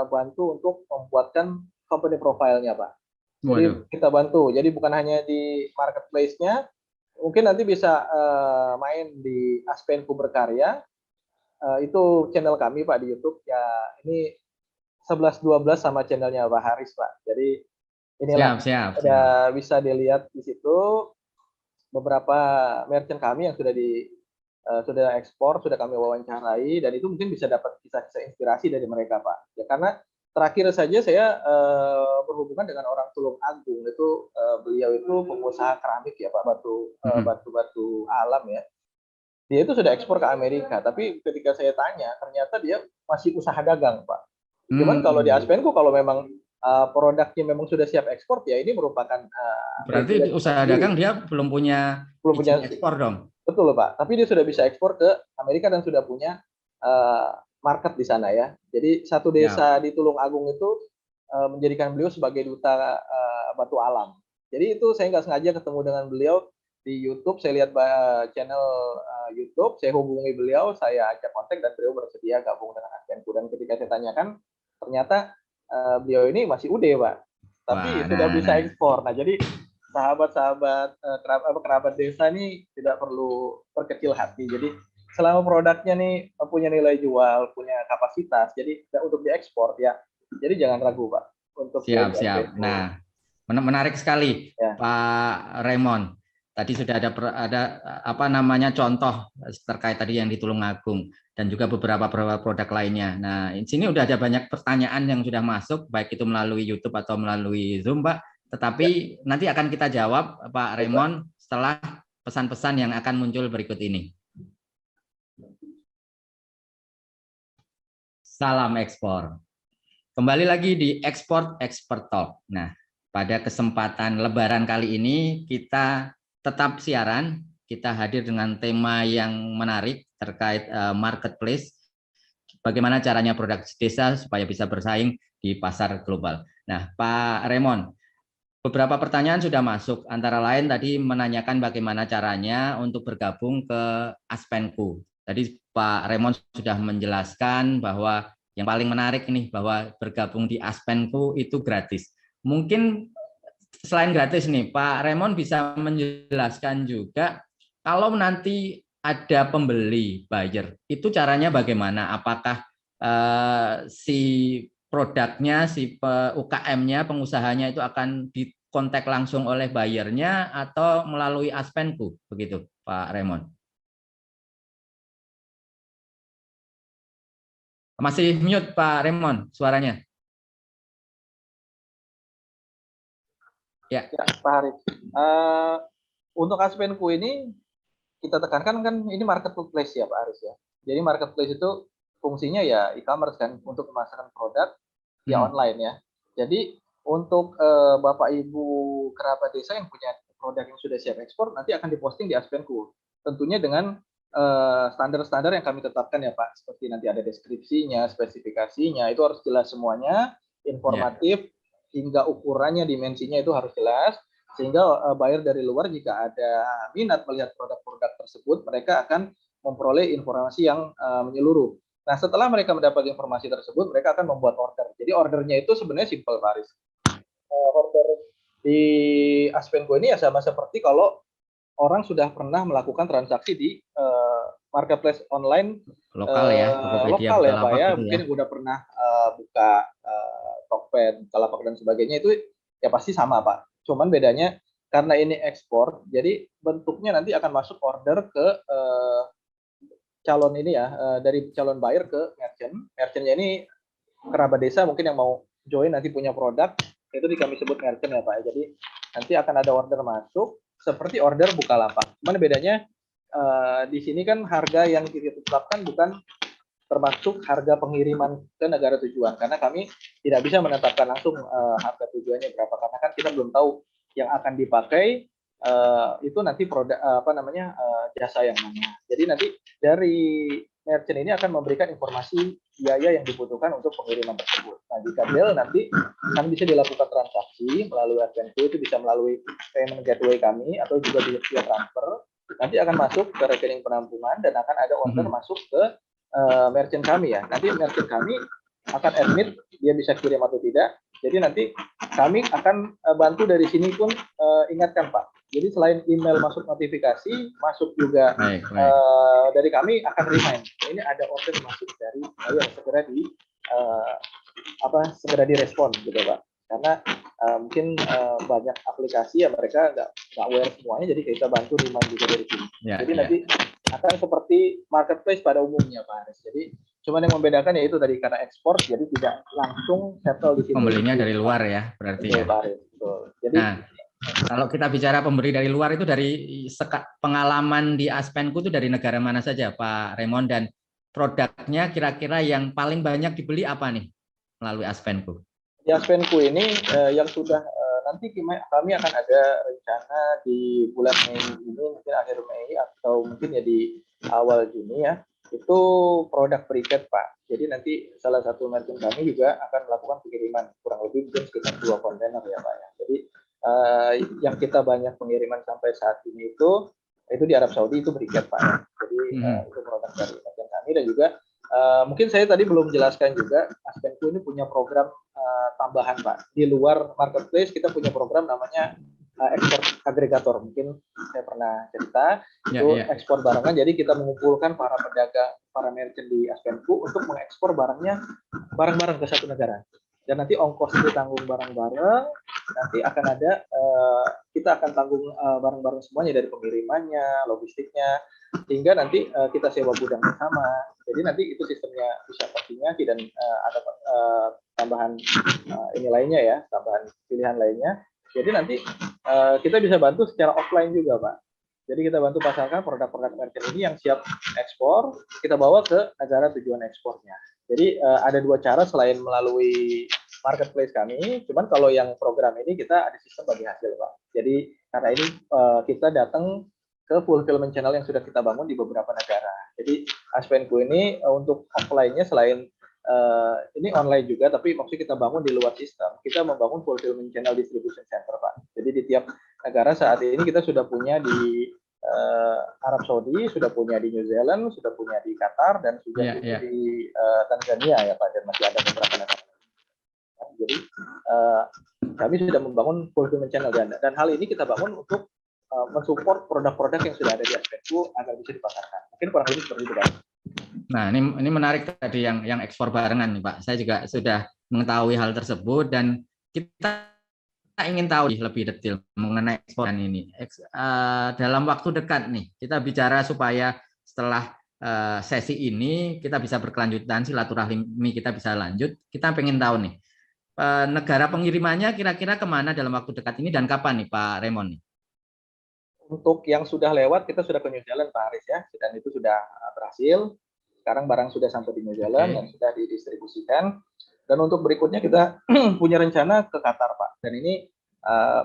bantu untuk membuatkan company profile-nya, Pak. Jadi kita bantu. Jadi bukan hanya di marketplace-nya, mungkin nanti bisa main di Aspenku Berkarya, itu channel kami, Pak, di YouTube ya. Ini 11-12 sama channelnya Pak Haris, Pak. Jadi inilah siap. Bisa dilihat di situ beberapa merchant kami yang sudah ekspor, sudah kami wawancarai, dan itu mungkin bisa dapat kisah-kisah inspirasi dari mereka, Pak. Ya karena terakhir saja saya berhubungan dengan orang Tulung Agung, itu beliau itu pengusaha keramik ya, Pak, batu alam ya. Dia itu sudah ekspor ke Amerika, tapi ketika saya tanya ternyata dia masih usaha dagang, Pak. Cuman kalau di Aspenku kalau memang produknya memang sudah siap ekspor, ya ini merupakan berarti usaha dagang dia belum punya ekspor dong. Betul, Pak. Tapi dia sudah bisa ekspor ke Amerika dan sudah punya market di sana ya. Jadi satu Ya, desa di Tulungagung itu menjadikan beliau sebagai duta batu alam. Jadi itu saya nggak sengaja ketemu dengan beliau di YouTube. Saya lihat channel YouTube, saya hubungi beliau, saya ajak kontak dan beliau bersedia gabung dengan Aspenku. Dan ketika saya tanyakan, ternyata beliau ini masih UD, Pak. wah, Tapi sudah nah, bisa nah, ekspor. Nah, jadi sahabat-sahabat kerabat desa nih tidak perlu berkecil hati. Jadi selama produknya nih punya nilai jual, punya kapasitas, jadi untuk diekspor ya. Jadi jangan ragu, Pak, untuk join siap, di siap. Aspenku. Nah, menarik sekali, Ya. Pak Raymond. Tadi sudah ada apa namanya contoh terkait tadi yang di Tulungagung dan juga beberapa produk lainnya. Nah, di sini udah ada banyak pertanyaan yang sudah masuk, baik itu melalui YouTube atau melalui Zoom, Pak. Tetapi Ya, nanti akan kita jawab, Pak baik, Pak. Raymond, setelah pesan-pesan yang akan muncul berikut ini. Salam ekspor. Kembali lagi di Export Talk. Nah, pada kesempatan Lebaran kali ini kita tetap siaran, kita hadir dengan tema yang menarik terkait marketplace, bagaimana caranya produk desa supaya bisa bersaing di pasar global. Nah, Pak Raymond, beberapa pertanyaan sudah masuk, antara lain tadi menanyakan bagaimana caranya untuk bergabung ke Aspenku. Tadi Pak Raymond sudah menjelaskan bahwa yang paling menarik nih bahwa bergabung di Aspenku itu gratis. Mungkin selain gratis nih, Pak Raymond bisa menjelaskan juga kalau nanti ada pembeli buyer, itu caranya bagaimana? Apakah si produknya, si UKM-nya, pengusahanya itu akan dikontak langsung oleh buyernya atau melalui Aspenku, begitu Pak Raymond? Masih mute Pak Raymond suaranya. Ya, Ya, Pak Haris. Untuk Aspenku ini kita tekankan kan ini marketplace ya Pak Haris ya. Jadi marketplace itu fungsinya ya e-commerce kan untuk pemasaran produk via online ya. Jadi untuk Bapak Ibu kerabat desa yang punya produk yang sudah siap ekspor nanti akan diposting di Aspenku. Tentunya dengan standar-standar yang kami tetapkan ya Pak. Seperti nanti ada deskripsinya, spesifikasinya, itu harus jelas semuanya, ya. informatif, hingga ukurannya, dimensinya itu harus jelas. Sehingga buyer dari luar jika ada minat melihat produk-produk tersebut, mereka akan memperoleh informasi yang menyeluruh. Nah, setelah mereka mendapat informasi tersebut, mereka akan membuat order. Jadi ordernya itu sebenarnya simpel, Paris. Order di Aspenco ini ya sama seperti kalau orang sudah pernah melakukan transaksi di marketplace online Lokal ya, Tokopedia, lokal ya Pak Bukalapak ya. gitu ya. Mungkin udah pernah buka Tokped, Bukalapak dan sebagainya itu ya pasti sama Pak. Cuman bedanya karena ini ekspor, jadi bentuknya nanti akan masuk order ke calon ini ya, dari calon buyer ke merchant. Merchantnya ini kerabat desa mungkin yang mau join nanti punya produk, itu kami sebut merchant ya Pak. Jadi nanti akan ada order masuk seperti order Bukalapak. Cuman bedanya di sini kan harga yang kita tetapkan bukan termasuk harga pengiriman ke negara tujuan karena kami tidak bisa menetapkan langsung harga tujuannya berapa karena kan kita belum tahu yang akan dipakai itu nanti produk jasa yang mana. Jadi nanti dari merchant ini akan memberikan informasi biaya yang dibutuhkan untuk pengiriman tersebut. Nah, jika deal nanti kan bisa dilakukan transaksi melalui Aspenco, itu bisa melalui payment gateway kami atau juga via transfer. Nanti akan masuk ke rekening penampungan dan akan ada order masuk ke merchant kami ya. Nanti merchant kami akan admit dia bisa kirim atau tidak. Jadi nanti kami akan bantu dari sini pun ingatkan Pak. Jadi selain email masuk notifikasi, masuk juga dari kami akan remind. Ini ada order masuk dari ayo segera direspon gitu Pak. Karena mungkin banyak aplikasi ya mereka nggak aware semuanya, jadi kita bantu remind juga dari sini. Ya, jadi ya. nanti akan seperti marketplace pada umumnya Pak Haris. Jadi cuman yang membedakan yaitu dari karena ekspor, jadi tidak langsung settle di sini. Pembelinya dari luar ya, berarti betul, ya. Pak Haris, betul. Jadi, nah, kalau kita bicara pembeli dari luar itu dari pengalaman di Aspenku itu dari negara mana saja Pak Raymond, dan produknya kira-kira yang paling banyak dibeli apa nih melalui Aspenku? Di Aspenku ini yang sudah nanti kami akan ada rencana di bulan Mei ini, mungkin akhir Mei atau mungkin ya di awal Juni ya, itu produk prepaid Pak. Jadi nanti salah satu merchant kami juga akan melakukan pengiriman kurang lebih mungkin sekitar 2 kontainer ya Pak ya. Jadi yang kita banyak pengiriman sampai saat ini itu di Arab Saudi itu briket Pak ya. Jadi itu produk dari merchant kami. Dan juga mungkin saya tadi belum jelaskan juga, Aspenco ini punya program tambahan Pak. Di luar marketplace kita punya program namanya ekspor agregator. Mungkin saya pernah cerita itu ekspor barangan. Jadi kita mengumpulkan para pedagang, para merchant di Aspenco untuk mengekspor barang-barang ke satu negara. Dan nanti ongkos itu tanggung bareng-bareng. Nanti akan ada kita akan tanggung bareng-bareng semuanya, dari pengirimannya, logistiknya, hingga nanti kita sewa gudang bersama. Jadi nanti itu sistemnya bisa konsinyasi dan ada tambahan ini lainnya ya, tambahan pilihan lainnya. Jadi nanti kita bisa bantu secara offline juga Pak. Jadi kita bantu pasarkan produk-produk merchant ini yang siap ekspor, kita bawa ke negara tujuan ekspornya. Jadi ada 2 cara selain melalui marketplace kami. Cuman kalau yang program ini kita ada sistem bagi hasil Pak. Jadi karena ini kita datang ke fulfillment channel yang sudah kita bangun di beberapa negara. Jadi Aspenco ini untuk offline-nya selain ini online juga, tapi maksudnya kita bangun di luar sistem. Kita membangun fulfillment channel distribution center Pak. Jadi di tiap negara saat ini kita sudah punya di Arab Saudi, sudah punya di New Zealand, sudah punya di Qatar, dan sudah di Tanzania ya Pak, dan masih ada beberapa negara. Jadi kami sudah membangun fulfillment channel, dan hal ini kita bangun untuk mensupport produk-produk yang sudah ada di Aspenco agar bisa dipasarkan. Mungkin kurang lebih seperti itu Pak. Nah, ini menarik tadi yang ekspor barengan nih Pak. Saya juga sudah mengetahui hal tersebut, dan kita ingin tahu lebih detail mengenai eksporan ini. Dalam waktu dekat nih, kita bicara supaya setelah sesi ini kita bisa berkelanjutan, silaturahmi kita bisa lanjut. Kita pengen tahu nih, negara pengirimannya kira-kira kemana dalam waktu dekat ini dan kapan nih Pak Raymond nih? Untuk yang sudah lewat, kita sudah ke New Zealand Pak Haris ya, dan itu sudah berhasil. Sekarang barang sudah sampai di New Zealand dan sudah didistribusikan. Dan untuk berikutnya kita punya rencana ke Qatar Pak. Dan ini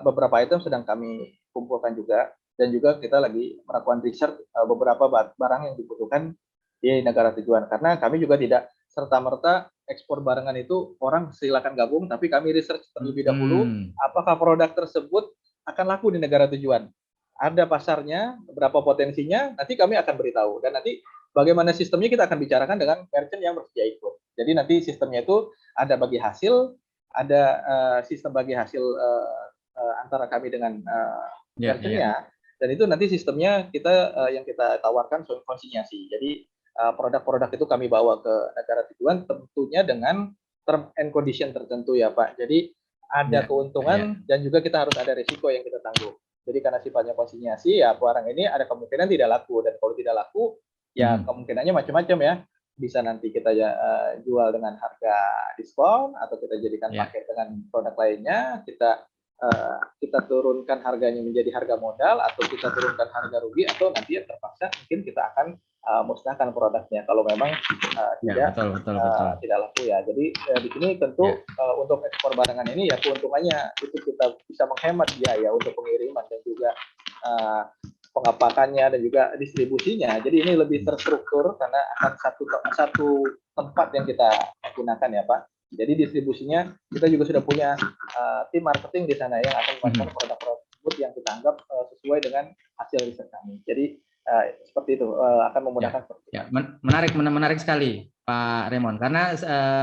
beberapa item sedang kami kumpulkan juga. Dan juga kita lagi melakukan research beberapa barang yang dibutuhkan di negara tujuan. Karena kami juga tidak serta-merta ekspor barengan itu orang silakan gabung, tapi kami research terlebih dahulu apakah produk tersebut akan laku di negara tujuan. Ada pasarnya, berapa potensinya, nanti kami akan beritahu. Dan nanti bagaimana sistemnya kita akan bicarakan dengan merchant yang bersedia ikut. Jadi nanti sistemnya itu ada bagi hasil, ada sistem bagi hasil antara kami dengan merchantnya, dan itu nanti sistemnya kita yang kita tawarkan konsinyasi. Jadi produk-produk itu kami bawa ke negara tujuan tentunya dengan term and condition tertentu ya Pak. Jadi ada keuntungan dan juga kita harus ada risiko yang kita tanggung. Jadi karena sifatnya konsinyasi ya barang ini ada kemungkinan tidak laku, dan kalau tidak laku ya kemungkinannya macam-macam ya. Bisa nanti kita jual dengan harga diskon, atau kita jadikan paket dengan produk lainnya, kita turunkan harganya menjadi harga modal, atau kita turunkan harga rugi, atau nanti ya terpaksa mungkin kita akan musnahkan produknya kalau memang tidak laku ya. Jadi di sini tentu untuk ekspor barangan ini ya keuntungannya itu kita bisa menghemat biaya untuk pengiriman dan juga pengapakannya dan juga distribusinya. Jadi ini lebih terstruktur karena akan satu tempat yang kita gunakan ya Pak. Jadi distribusinya kita juga sudah punya tim marketing di sana yang akan memasarkan produk-produk tersebut yang kita anggap sesuai dengan hasil riset kami. Jadi seperti itu akan memudahkan. Menarik sekali Pak Raymond, karena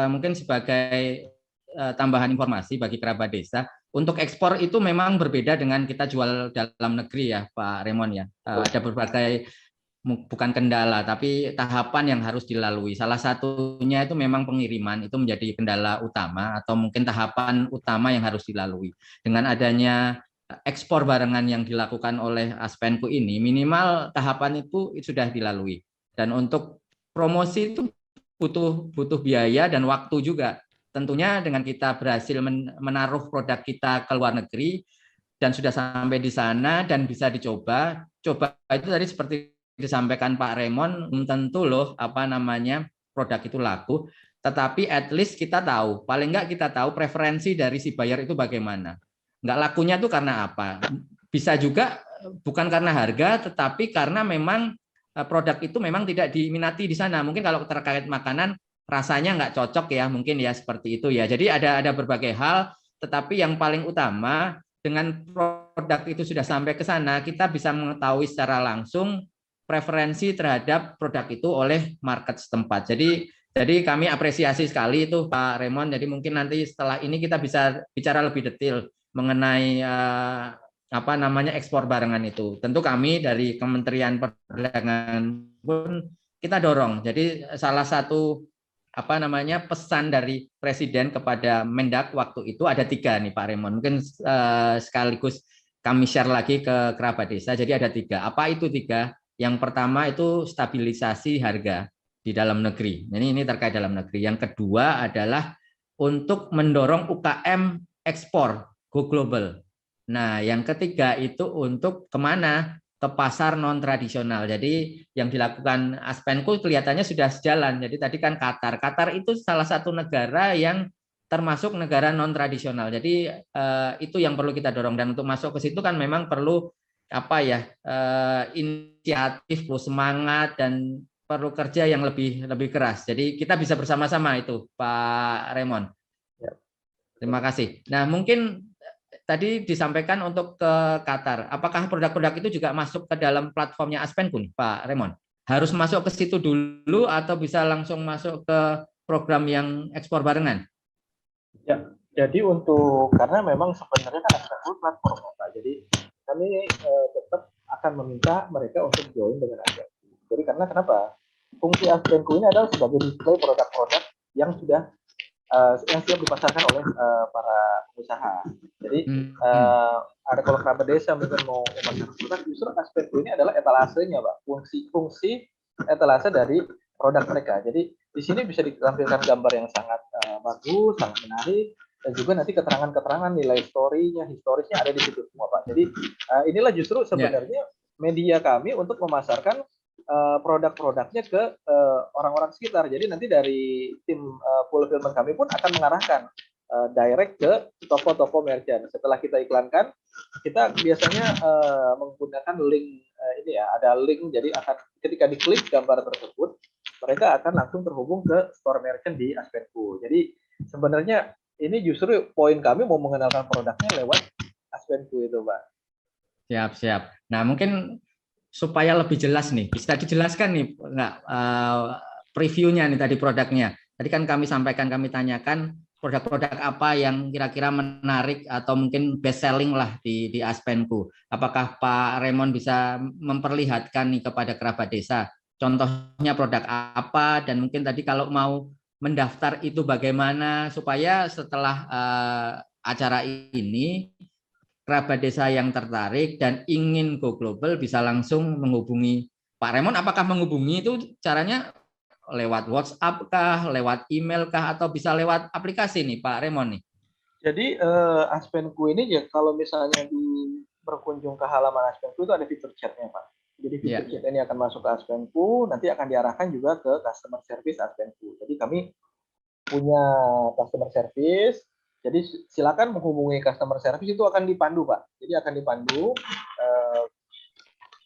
mungkin sebagai tambahan informasi bagi kerabat desa, untuk ekspor itu memang berbeda dengan kita jual dalam negeri ya Pak Raymond ya. Ada berbagai bukan kendala tapi tahapan yang harus dilalui. Salah satunya itu memang pengiriman, itu menjadi kendala utama atau mungkin tahapan utama yang harus dilalui. Dengan adanya ekspor barengan yang dilakukan oleh Aspenco ini, minimal tahapan itu sudah dilalui. Dan untuk promosi itu butuh biaya dan waktu juga. Tentunya dengan kita berhasil menaruh produk kita ke luar negeri dan sudah sampai di sana dan bisa coba itu tadi seperti disampaikan Pak Raymond, tentu loh produk itu laku, tetapi at least kita tahu, paling enggak kita tahu preferensi dari si buyer itu bagaimana. Enggak lakunya itu karena apa? Bisa juga bukan karena harga, tetapi karena memang produk itu memang tidak diminati di sana. Mungkin kalau terkait makanan, rasanya nggak cocok ya, mungkin ya seperti itu ya. Jadi ada berbagai hal, tetapi yang paling utama dengan produk itu sudah sampai ke sana, kita bisa mengetahui secara langsung preferensi terhadap produk itu oleh market setempat. Jadi kami apresiasi sekali itu Pak Raymond. Jadi mungkin nanti setelah ini kita bisa bicara lebih detail mengenai apa namanya ekspor barengan itu. Tentu kami dari Kementerian Perdagangan pun kita dorong. Jadi salah satu apa namanya pesan dari Presiden kepada Mendak waktu itu ada 3 nih Pak Raymond. Mungkin sekaligus kami share lagi ke kerabat desa. Jadi ada 3. Apa itu 3? Yang pertama itu stabilisasi harga di dalam negeri. Jadi ini terkait dalam negeri. Yang kedua adalah untuk mendorong UKM ekspor go global. Nah, yang ketiga itu untuk kemana? Ke pasar non tradisional. Jadi yang dilakukan Aspenco kelihatannya sudah sejalan. Jadi tadi kan Qatar itu salah satu negara yang termasuk negara non tradisional. Jadi itu yang perlu kita dorong, dan untuk masuk ke situ kan memang perlu apa ya inisiatif, perlu semangat, dan perlu kerja yang lebih keras. Jadi kita bisa bersama-sama itu Pak Raymond. Terima kasih. Nah, mungkin tadi disampaikan untuk ke Qatar. Apakah produk-produk itu juga masuk ke dalam platformnya Aspenco, Pak Raymond? Harus masuk ke situ dulu atau bisa langsung masuk ke program yang ekspor barengan? Ya, jadi karena memang sebenarnya kan Aspenco platform, Pak. Jadi kami tetap akan meminta mereka untuk join dengan Aspenco. Jadi karena kenapa? Fungsi Aspenco ini adalah sebagai display produk-produk yang sudah yang siap dipasarkan oleh para pengusaha. Jadi ada kalau kerabat desa mungkin mau memasarkan produk, justru Aspenco ini adalah etalasenya, Pak. Fungsi etalase dari produk mereka. Jadi di sini bisa ditampilkan gambar yang sangat bagus, sangat menarik, dan juga nanti keterangan-keterangan nilai historisnya ada di situ semua, Pak. Jadi inilah justru sebenarnya media kami untuk memasarkan produk-produknya ke orang-orang sekitar. Jadi nanti dari tim fulfillment kami pun akan mengarahkan direct ke toko-toko merchant. Setelah kita iklankan, kita biasanya menggunakan link ini ya, ada link. Jadi akan ketika diklik gambar tersebut, mereka akan langsung terhubung ke store merchant di Aspenco. Jadi sebenarnya ini justru poin kami mau mengenalkan produknya lewat Aspenco itu, Pak. Siap. Nah, mungkin supaya lebih jelas nih, bisa dijelaskan nih previewnya nih tadi produknya. Tadi kan kami sampaikan, kami tanyakan produk-produk apa yang kira-kira menarik atau mungkin best selling lah di Aspenco. Apakah Pak Raymond bisa memperlihatkan nih kepada kerabat desa, contohnya produk apa, dan mungkin tadi kalau mau mendaftar itu bagaimana, supaya setelah acara ini kerabat desa yang tertarik dan ingin go global bisa langsung menghubungi Pak Raymond. Apakah menghubungi itu caranya lewat WhatsApp kah, lewat email kah, atau bisa lewat aplikasi nih Pak Raymond nih? Jadi Aspenco ini ya kalau misalnya berkunjung ke halaman Aspenco itu ada fitur chatnya, Pak. Jadi fitur chat ini akan masuk ke Aspenco, nanti akan diarahkan juga ke customer service Aspenco. Jadi kami punya customer service. Jadi silakan menghubungi customer service, itu akan dipandu, Pak. Jadi akan dipandu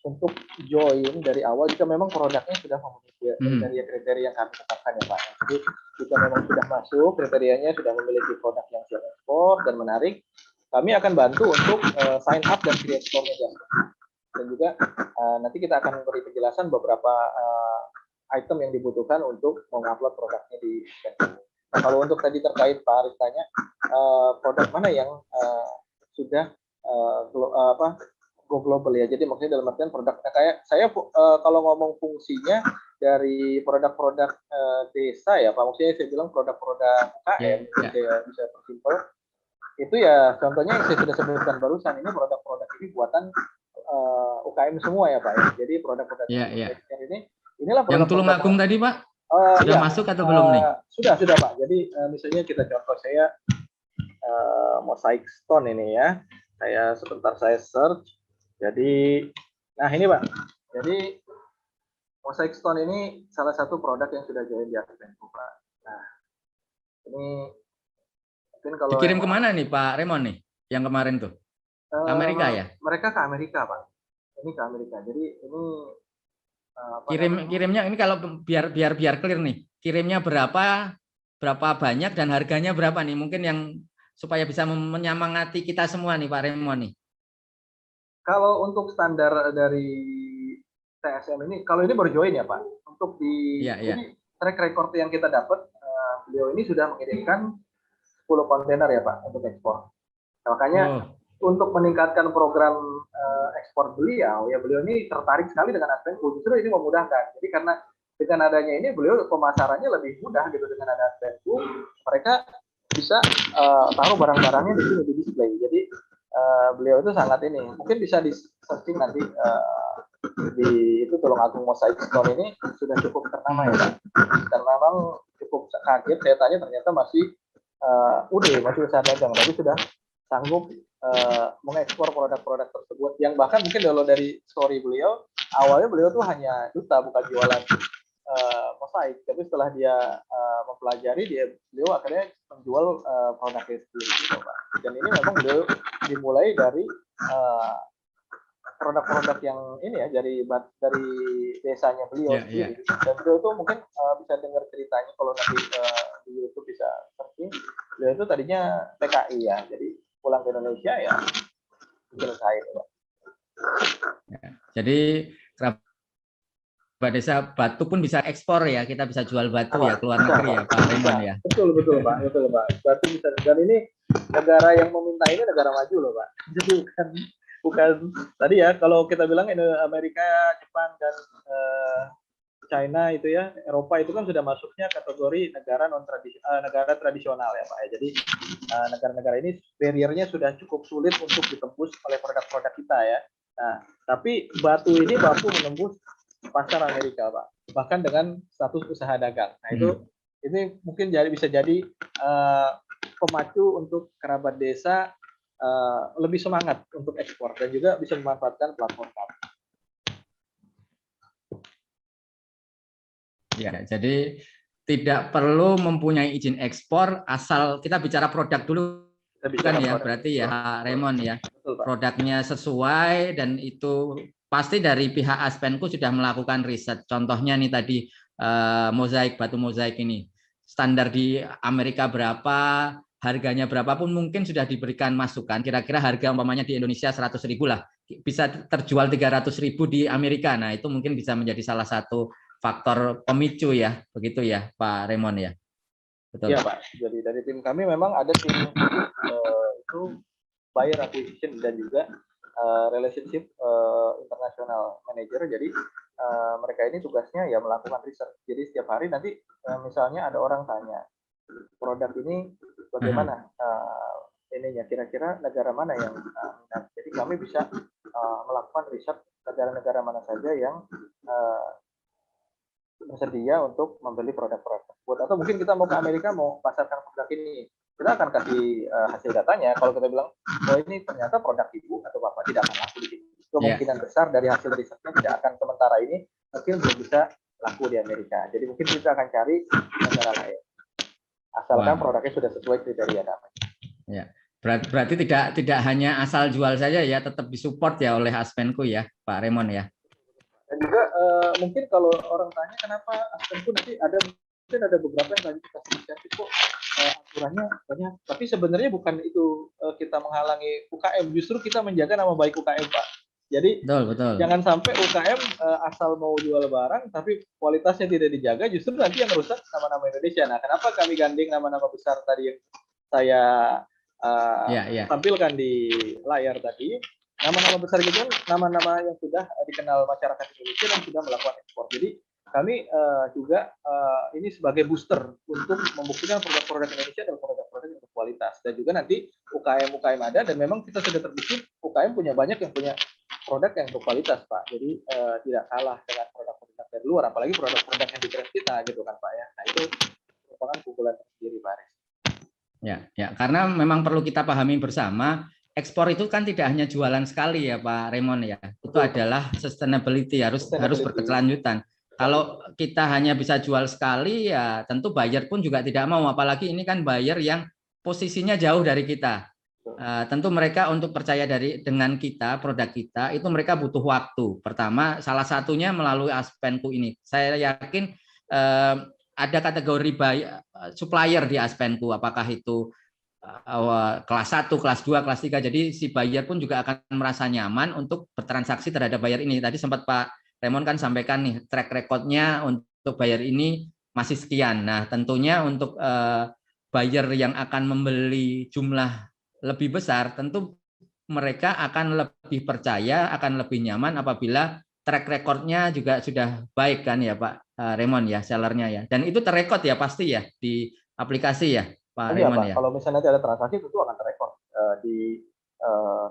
untuk join dari awal jika memang produknya sudah memenuhi kriteria yang kami tetapkan ya, Pak. Jadi jika memang sudah masuk kriterianya, sudah memiliki produk yang siap ekspor dan menarik, kami akan bantu untuk sign up dan create store-nya. Dan juga nanti kita akan beri penjelasan beberapa item yang dibutuhkan untuk mengupload produknya di Aspenco. Nah, kalau untuk tadi terkait Pak Arif tanya produk mana yang sudah go global ya. Jadi maksudnya dalam artian produknya kayak saya kalau ngomong fungsinya dari produk-produk desa ya Pak, maksudnya saya bilang produk-produk UKM, bisa persimpel. Itu ya contohnya yang saya sudah sebutkan barusan, ini produk-produk ini buatan UKM semua ya Pak ya. Jadi produk-produk ini inilah produk yang Tulungagung tadi Pak. Sudah masuk atau belum nih? Sudah Pak. Jadi misalnya kita contoh saya Mosaic Stone ini ya. Saya search. Jadi nah ini Pak. Jadi Mosaic Stone ini salah satu produk yang sudah join di Aspenco, Pak. Nah, ini mungkin kalau dikirim kemana nih Pak Raymond nih? Yang kemarin tuh? Amerika ya? Mereka ke Amerika, Pak. Ini ke Amerika. Jadi ini Kirimnya ini kalau biar clear nih, kirimnya berapa banyak dan harganya berapa nih? Mungkin yang supaya bisa menyemangati kita semua nih Pak Remon nih. Kalau untuk standar dari TSM ini, kalau ini baru join ya Pak. Untuk ini track record yang kita dapat, beliau ini sudah mengirimkan 10 kontainer ya Pak untuk ekspor. Makanya untuk meningkatkan program ekspor beliau, ya beliau ini tertarik sekali dengan Advenku. Justru ini memudahkan. Jadi karena dengan adanya ini beliau pemasarannya lebih mudah gitu dengan ada Advenku. Mereka bisa taruh barang-barangnya di sini di display. Jadi beliau itu sangat ini. Mungkin bisa di searching nanti di itu Tulungagung Mosaic Store ini sudah cukup ternama ya Pak. Dan memang cukup kaget saya tanya ternyata masih masih usaha dagang, tapi sudah sanggup mengekspor produk-produk tersebut yang bahkan mungkin kalau dari story beliau awalnya beliau tuh hanya duta bukan jualan mosaik, tapi setelah dia mempelajari beliau akhirnya menjual produknya sendiri gitu, Pak. Dan ini memang beliau dimulai dari produk-produk yang ini ya dari desanya beliau sendiri. Dan beliau tuh mungkin bisa dengar ceritanya kalau nanti di YouTube bisa searching. Beliau itu tadinya TKI ya, jadi pulang ke Indonesia ya bikin usaha itu, Pak. Jadi kerabat desa batu pun bisa ekspor ya, kita bisa jual batu ya ke luar negeri ya Pak Remon ya. Betul Pak, batu bisa. Dan ini negara yang meminta ini negara maju loh Pak. Jadi bukan tadi ya kalau kita bilang Amerika, Jepang dan China itu ya, Eropa itu kan sudah masuknya kategori negara negara tradisional ya Pak ya. Jadi negara-negara ini barriernya sudah cukup sulit untuk ditembus oleh produk-produk kita ya. Nah, tapi batu ini mampu menembus pasar Amerika Pak, bahkan dengan status usaha dagang. Nah itu ini mungkin bisa jadi pemacu untuk kerabat desa lebih semangat untuk ekspor dan juga bisa memanfaatkan platform kami. Ya, jadi tidak perlu mempunyai izin ekspor asal kita bicara produk dulu kan ya, berarti ya Remon ya. Betul, produknya sesuai dan itu pasti dari pihak Aspenku sudah melakukan riset. Contohnya nih tadi mozaik, batu mozaik ini. Standar di Amerika berapa, harganya berapapun mungkin sudah diberikan masukan. Kira-kira harga umpamanya di Indonesia 100.000 lah, bisa terjual 300.000 di Amerika. Nah, itu mungkin bisa menjadi salah satu faktor pemicu ya, begitu ya Pak Remon ya. Betul. Iya Pak. Jadi dari tim kami memang ada tim itu buyer acquisition dan juga relationship international manager. Jadi mereka ini tugasnya ya melakukan riset. Jadi setiap hari nanti misalnya ada orang tanya produk ini bagaimana ininya, kira-kira negara mana yang minat. Jadi kami bisa melakukan riset negara-negara mana saja yang bersedia untuk membeli produk-produk tersebut. Atau mungkin kita mau ke Amerika mau pasarkan produk ini, kita akan kasih hasil datanya. Kalau kita bilang oh ini ternyata produk ibu atau bapak tidak akan laku di sini, kemungkinan besar dari hasil risetnya tidak akan sementara ini mungkin belum bisa laku di Amerika. Jadi mungkin kita akan cari negara lain asalkan produknya sudah sesuai kriteria namanya. Ya. Berarti tidak hanya asal jual saja ya, tetap disupport ya oleh Aspenku ya Pak Remon ya. Dan juga mungkin kalau orang tanya kenapa Aspenku nanti mungkin ada beberapa yang tadi kita inisiatif kok aturannya banyak, tapi sebenarnya bukan itu kita menghalangi UKM, justru kita menjaga nama baik UKM Pak. Jadi betul. Jangan sampai UKM asal mau jual barang tapi kualitasnya tidak dijaga, justru nanti yang rusak nama-nama Indonesia. Nah, kenapa kami gandeng nama-nama besar tadi yang saya tampilkan di layar tadi? Nama-nama besar gitu kan nama-nama yang sudah dikenal masyarakat Indonesia dan sudah melakukan ekspor. Jadi kami juga ini sebagai booster untuk membuktikan produk-produk Indonesia dan produk-produk yang berkualitas. Dan juga nanti UKM ada dan memang kita sudah terbukti UKM punya banyak yang punya produk yang berkualitas Pak. Jadi tidak kalah dengan produk-produk dari luar, apalagi produk-produk yang dikreat kita gitu kan Pak ya. Nah itu merupakan pukulan tersendiri Pak Aris. Ya, karena memang perlu kita pahami bersama, ekspor itu kan tidak hanya jualan sekali ya Pak Remon ya. Itu adalah sustainability, harus berkelanjutan. Kalau kita hanya bisa jual sekali ya tentu buyer pun juga tidak mau, apalagi ini kan buyer yang posisinya jauh dari kita. Tentu mereka untuk percaya dengan kita, produk kita, itu mereka butuh waktu. Pertama, salah satunya melalui Aspenku ini. Saya yakin ada kategori supplier di Aspenku, apakah itu kelas 1, kelas 2, kelas 3. Jadi si buyer pun juga akan merasa nyaman untuk bertransaksi terhadap buyer ini. Tadi sempat Pak Raymond kan sampaikan nih, track record-nya untuk buyer ini masih sekian. Nah, tentunya untuk buyer yang akan membeli jumlah lebih besar, tentu mereka akan lebih percaya, akan lebih nyaman apabila track record-nya juga sudah baik kan ya Pak Raymond ya, sellernya ya. Dan itu terrekod ya pasti ya di aplikasi ya Pak Iya Raymond Pak, ya. kalau misalnya nanti ada transaksi tentu akan terekor di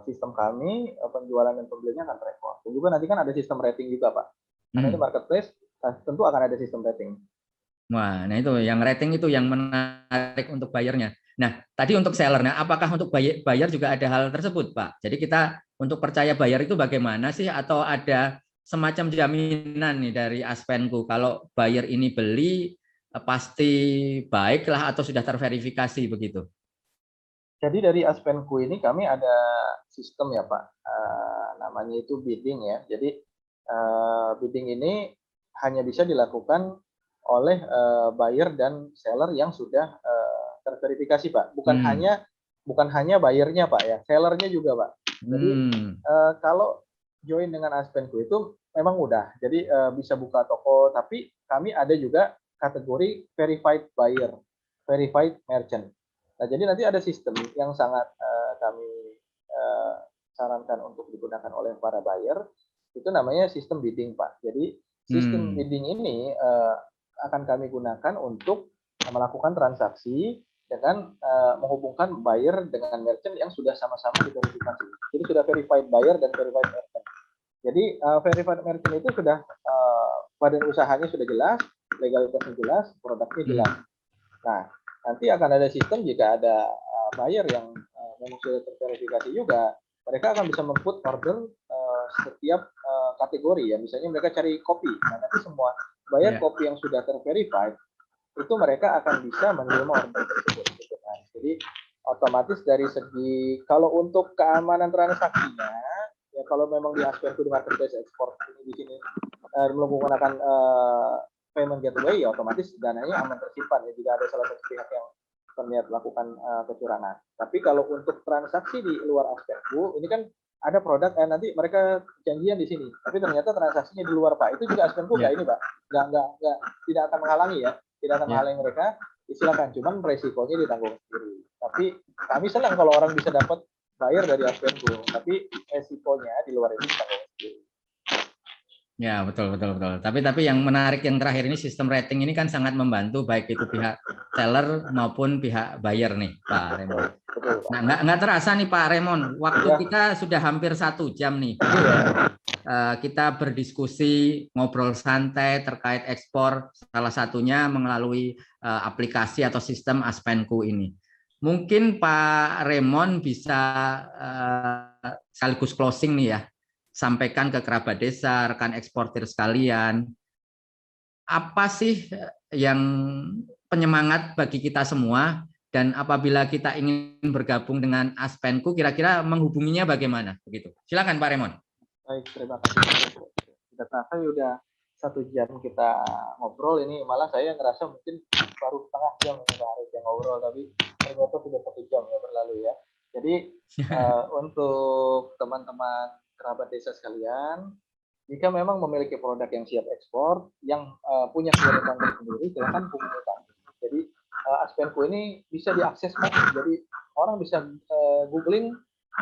sistem kami, penjualan dan pembeliannya akan terekor. Dan juga nanti kan ada sistem rating juga Pak. Karena ini marketplace, tentu akan ada sistem rating. Wah, nah itu yang rating itu yang menarik untuk bayarnya. Nah, tadi untuk seller, nah apakah untuk bayar juga ada hal tersebut, Pak? Jadi kita untuk percaya bayar itu bagaimana sih? Atau ada semacam jaminan nih dari Aspenku kalau bayar ini beli pasti baiklah atau sudah terverifikasi begitu? Jadi dari Aspenku ini kami ada sistem ya Pak, namanya itu bidding ya. Jadi bidding ini hanya bisa dilakukan oleh buyer dan seller yang sudah terverifikasi Pak. Bukan hanya buyernya Pak ya, sellernya juga Pak. Jadi kalau join dengan Aspenku itu memang mudah. Jadi bisa buka toko, tapi kami ada juga kategori verified buyer, verified merchant. Nah, jadi nanti ada sistem yang sangat kami sarankan untuk digunakan oleh para buyer, itu namanya sistem bidding, Pak. Jadi sistem bidding ini akan kami gunakan untuk melakukan transaksi dengan menghubungkan buyer dengan merchant yang sudah sama-sama diverifikasi. Jadi sudah verified buyer dan verified merchant. Jadi verified merchant itu sudah badan usahanya sudah jelas, legalitasnya jelas, produknya jelas. Nah, nanti akan ada sistem jika ada buyer yang memang sudah terverifikasi juga, mereka akan bisa memput order setiap kategori ya. Misalnya mereka cari kopi, nah nanti semua buyer kopi yang sudah terverified itu mereka akan bisa menerima order tersebut. Nah, jadi otomatis dari segi kalau untuk keamanan transaksinya, ya kalau memang di aspek di marketplace ekspor ini di sini menggunakan payment gateway, ya otomatis dananya aman tersimpan ya, jika ada salah satu pihak yang terlihat melakukan kecurangan. Tapi kalau untuk transaksi di luar Aspenku, ini kan ada produk nanti mereka janjian di sini, tapi ternyata transaksinya di luar Pak. Itu juga Aspenku nggak ini Pak, nggak tidak akan menghalangi ya, tidak akan menghalangi mereka. Silakan, cuman resikonya ditanggung sendiri. Tapi kami senang kalau orang bisa dapat bayar dari Aspenku, tapi resikonya di luar itu ditanggung sendiri. Ya, betul. Tapi yang menarik yang terakhir ini sistem rating ini kan sangat membantu baik itu pihak seller maupun pihak buyer nih, Pak Raymond. Nah, nggak terasa nih Pak Raymond, waktu kita sudah hampir 1 jam nih. Kita berdiskusi, ngobrol santai terkait ekspor, salah satunya melalui aplikasi atau sistem Aspenku ini. Mungkin Pak Raymond bisa sekaligus closing nih ya, sampaikan ke kerabat desa, rekan eksportir sekalian, apa sih yang penyemangat bagi kita semua, dan apabila kita ingin bergabung dengan Aspenku, kira-kira menghubunginya bagaimana? Begitu. Silakan Pak Raymond. Baik, terima kasih. Sudah terasa udah 1 jam kita ngobrol ini, malah saya ngerasa mungkin baru setengah jam yang ngobrol, tapi ternyata sudah 1 jam ya berlalu ya. Jadi untuk teman-teman kerabat desa sekalian, jika memang memiliki produk yang siap ekspor, yang punya keunikan tersendiri, silakan hubungi kami. Jadi Aspenku ini bisa diakses Pak. Jadi orang bisa googling,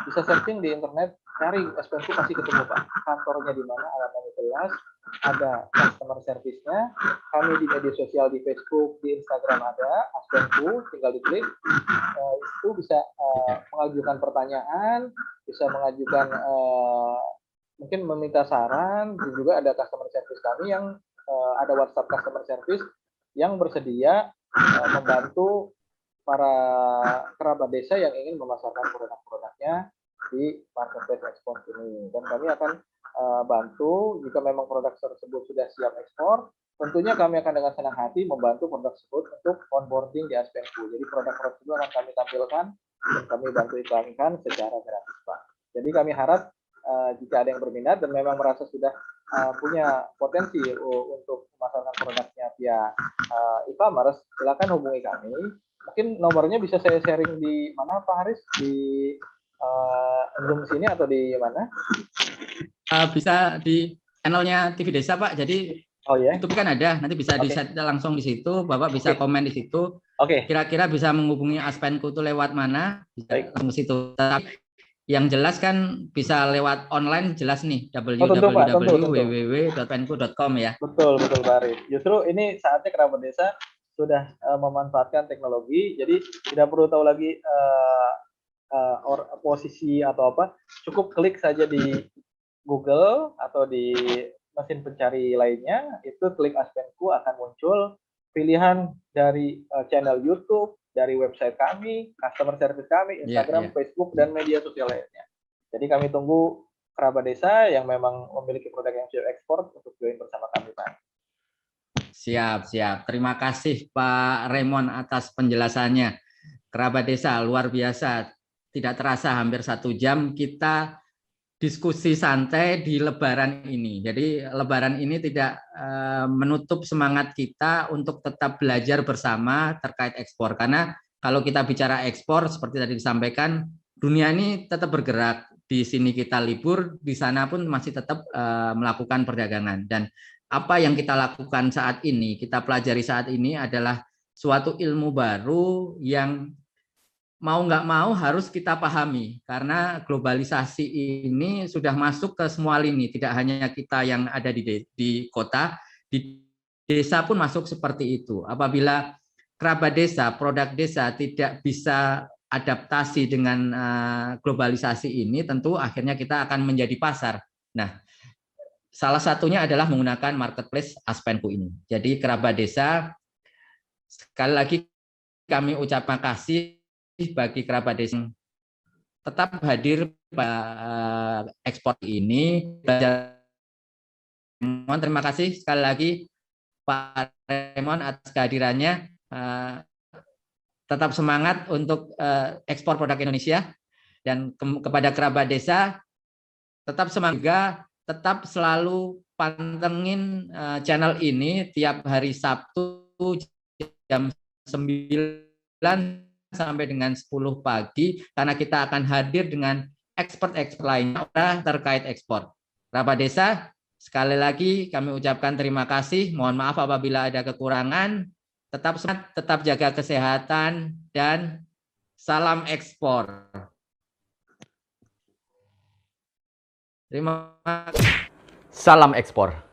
bisa searching di internet, cari Aspenku pasti ketemu Pak. Kantornya di mana, alamatnya jelas, ada customer service-nya. Kami di media sosial, di Facebook, di Instagram ada Aspenku, tinggal diklik. Itu bisa mengajukan pertanyaan, bisa mengajukan mungkin meminta saran, dan juga ada customer service kami yang ada WhatsApp customer service yang bersedia membantu para kerabat desa yang ingin memasarkan produk-produknya di marketplace ekspor ini. Dan kami akan bantu jika memang produk tersebut sudah siap ekspor, tentunya kami akan dengan senang hati membantu produk tersebut untuk onboarding di Aspenku. Jadi produk tersebut akan kami tampilkan dan kami bantu iklankan secara gratis, Pak. Jadi kami harap jika ada yang berminat dan memang merasa sudah punya potensi untuk memasarkan produknya via e-commerce, silakan hubungi kami. Mungkin nomornya bisa saya sharing di mana, Pak Haris? Di Zoom sini atau di mana? Bisa di channelnya TV Desa, Pak. Jadi oh ya, YouTube kan ada, nanti bisa di-set langsung di situ, Bapak bisa komen di situ. Kira-kira bisa menghubungi Aspenku itu lewat mana? Bisa langsung situ. Yang jelas kan bisa lewat online, jelas nih, www.penku.com ya. Betul, Pak Haris. Justru ini saatnya kerabat desa sudah memanfaatkan teknologi, jadi tidak perlu tahu lagi posisi atau apa, cukup klik saja di Google atau di mesin pencari lainnya, itu klik Aspenku akan muncul pilihan dari channel YouTube, dari website kami, customer service kami, Instagram, Facebook, dan media sosial lainnya. Jadi kami tunggu kerabat desa yang memang memiliki produk yang siap ekspor untuk join bersama kami, Pak. Siap. Terima kasih Pak Raymond atas penjelasannya. Kerabat desa luar biasa. Tidak terasa hampir 1 jam kita diskusi santai di Lebaran ini. Jadi Lebaran ini tidak menutup semangat kita untuk tetap belajar bersama terkait ekspor. Karena kalau kita bicara ekspor, seperti tadi disampaikan, dunia ini tetap bergerak. Di sini kita libur, di sana pun masih tetap melakukan perdagangan. Dan apa yang kita lakukan saat ini, kita pelajari saat ini adalah suatu ilmu baru yang mau nggak mau harus kita pahami, karena globalisasi ini sudah masuk ke semua lini, tidak hanya kita yang ada di kota, di desa pun masuk seperti itu. Apabila kerabat desa, produk desa tidak bisa adaptasi dengan globalisasi ini, tentu akhirnya kita akan menjadi pasar. Nah, salah satunya adalah menggunakan marketplace Aspenku ini. Jadi kerabat desa, sekali lagi kami ucapkan kasih bagi kerabat desa yang tetap hadir pada ekspor ini. Terima kasih sekali lagi Pak Raymond atas kehadirannya. Tetap semangat untuk ekspor produk Indonesia, dan kepada kerabat desa tetap semangat, tetap selalu pantengin channel ini tiap hari Sabtu jam 9 sampai dengan 10 pagi, karena kita akan hadir dengan expert-expert lainnya terkait ekspor. Kerabat desa, sekali lagi kami ucapkan terima kasih. Mohon maaf apabila ada kekurangan. Tetap semangat, tetap jaga kesehatan, dan salam ekspor. Terima kasih. Salam ekspor.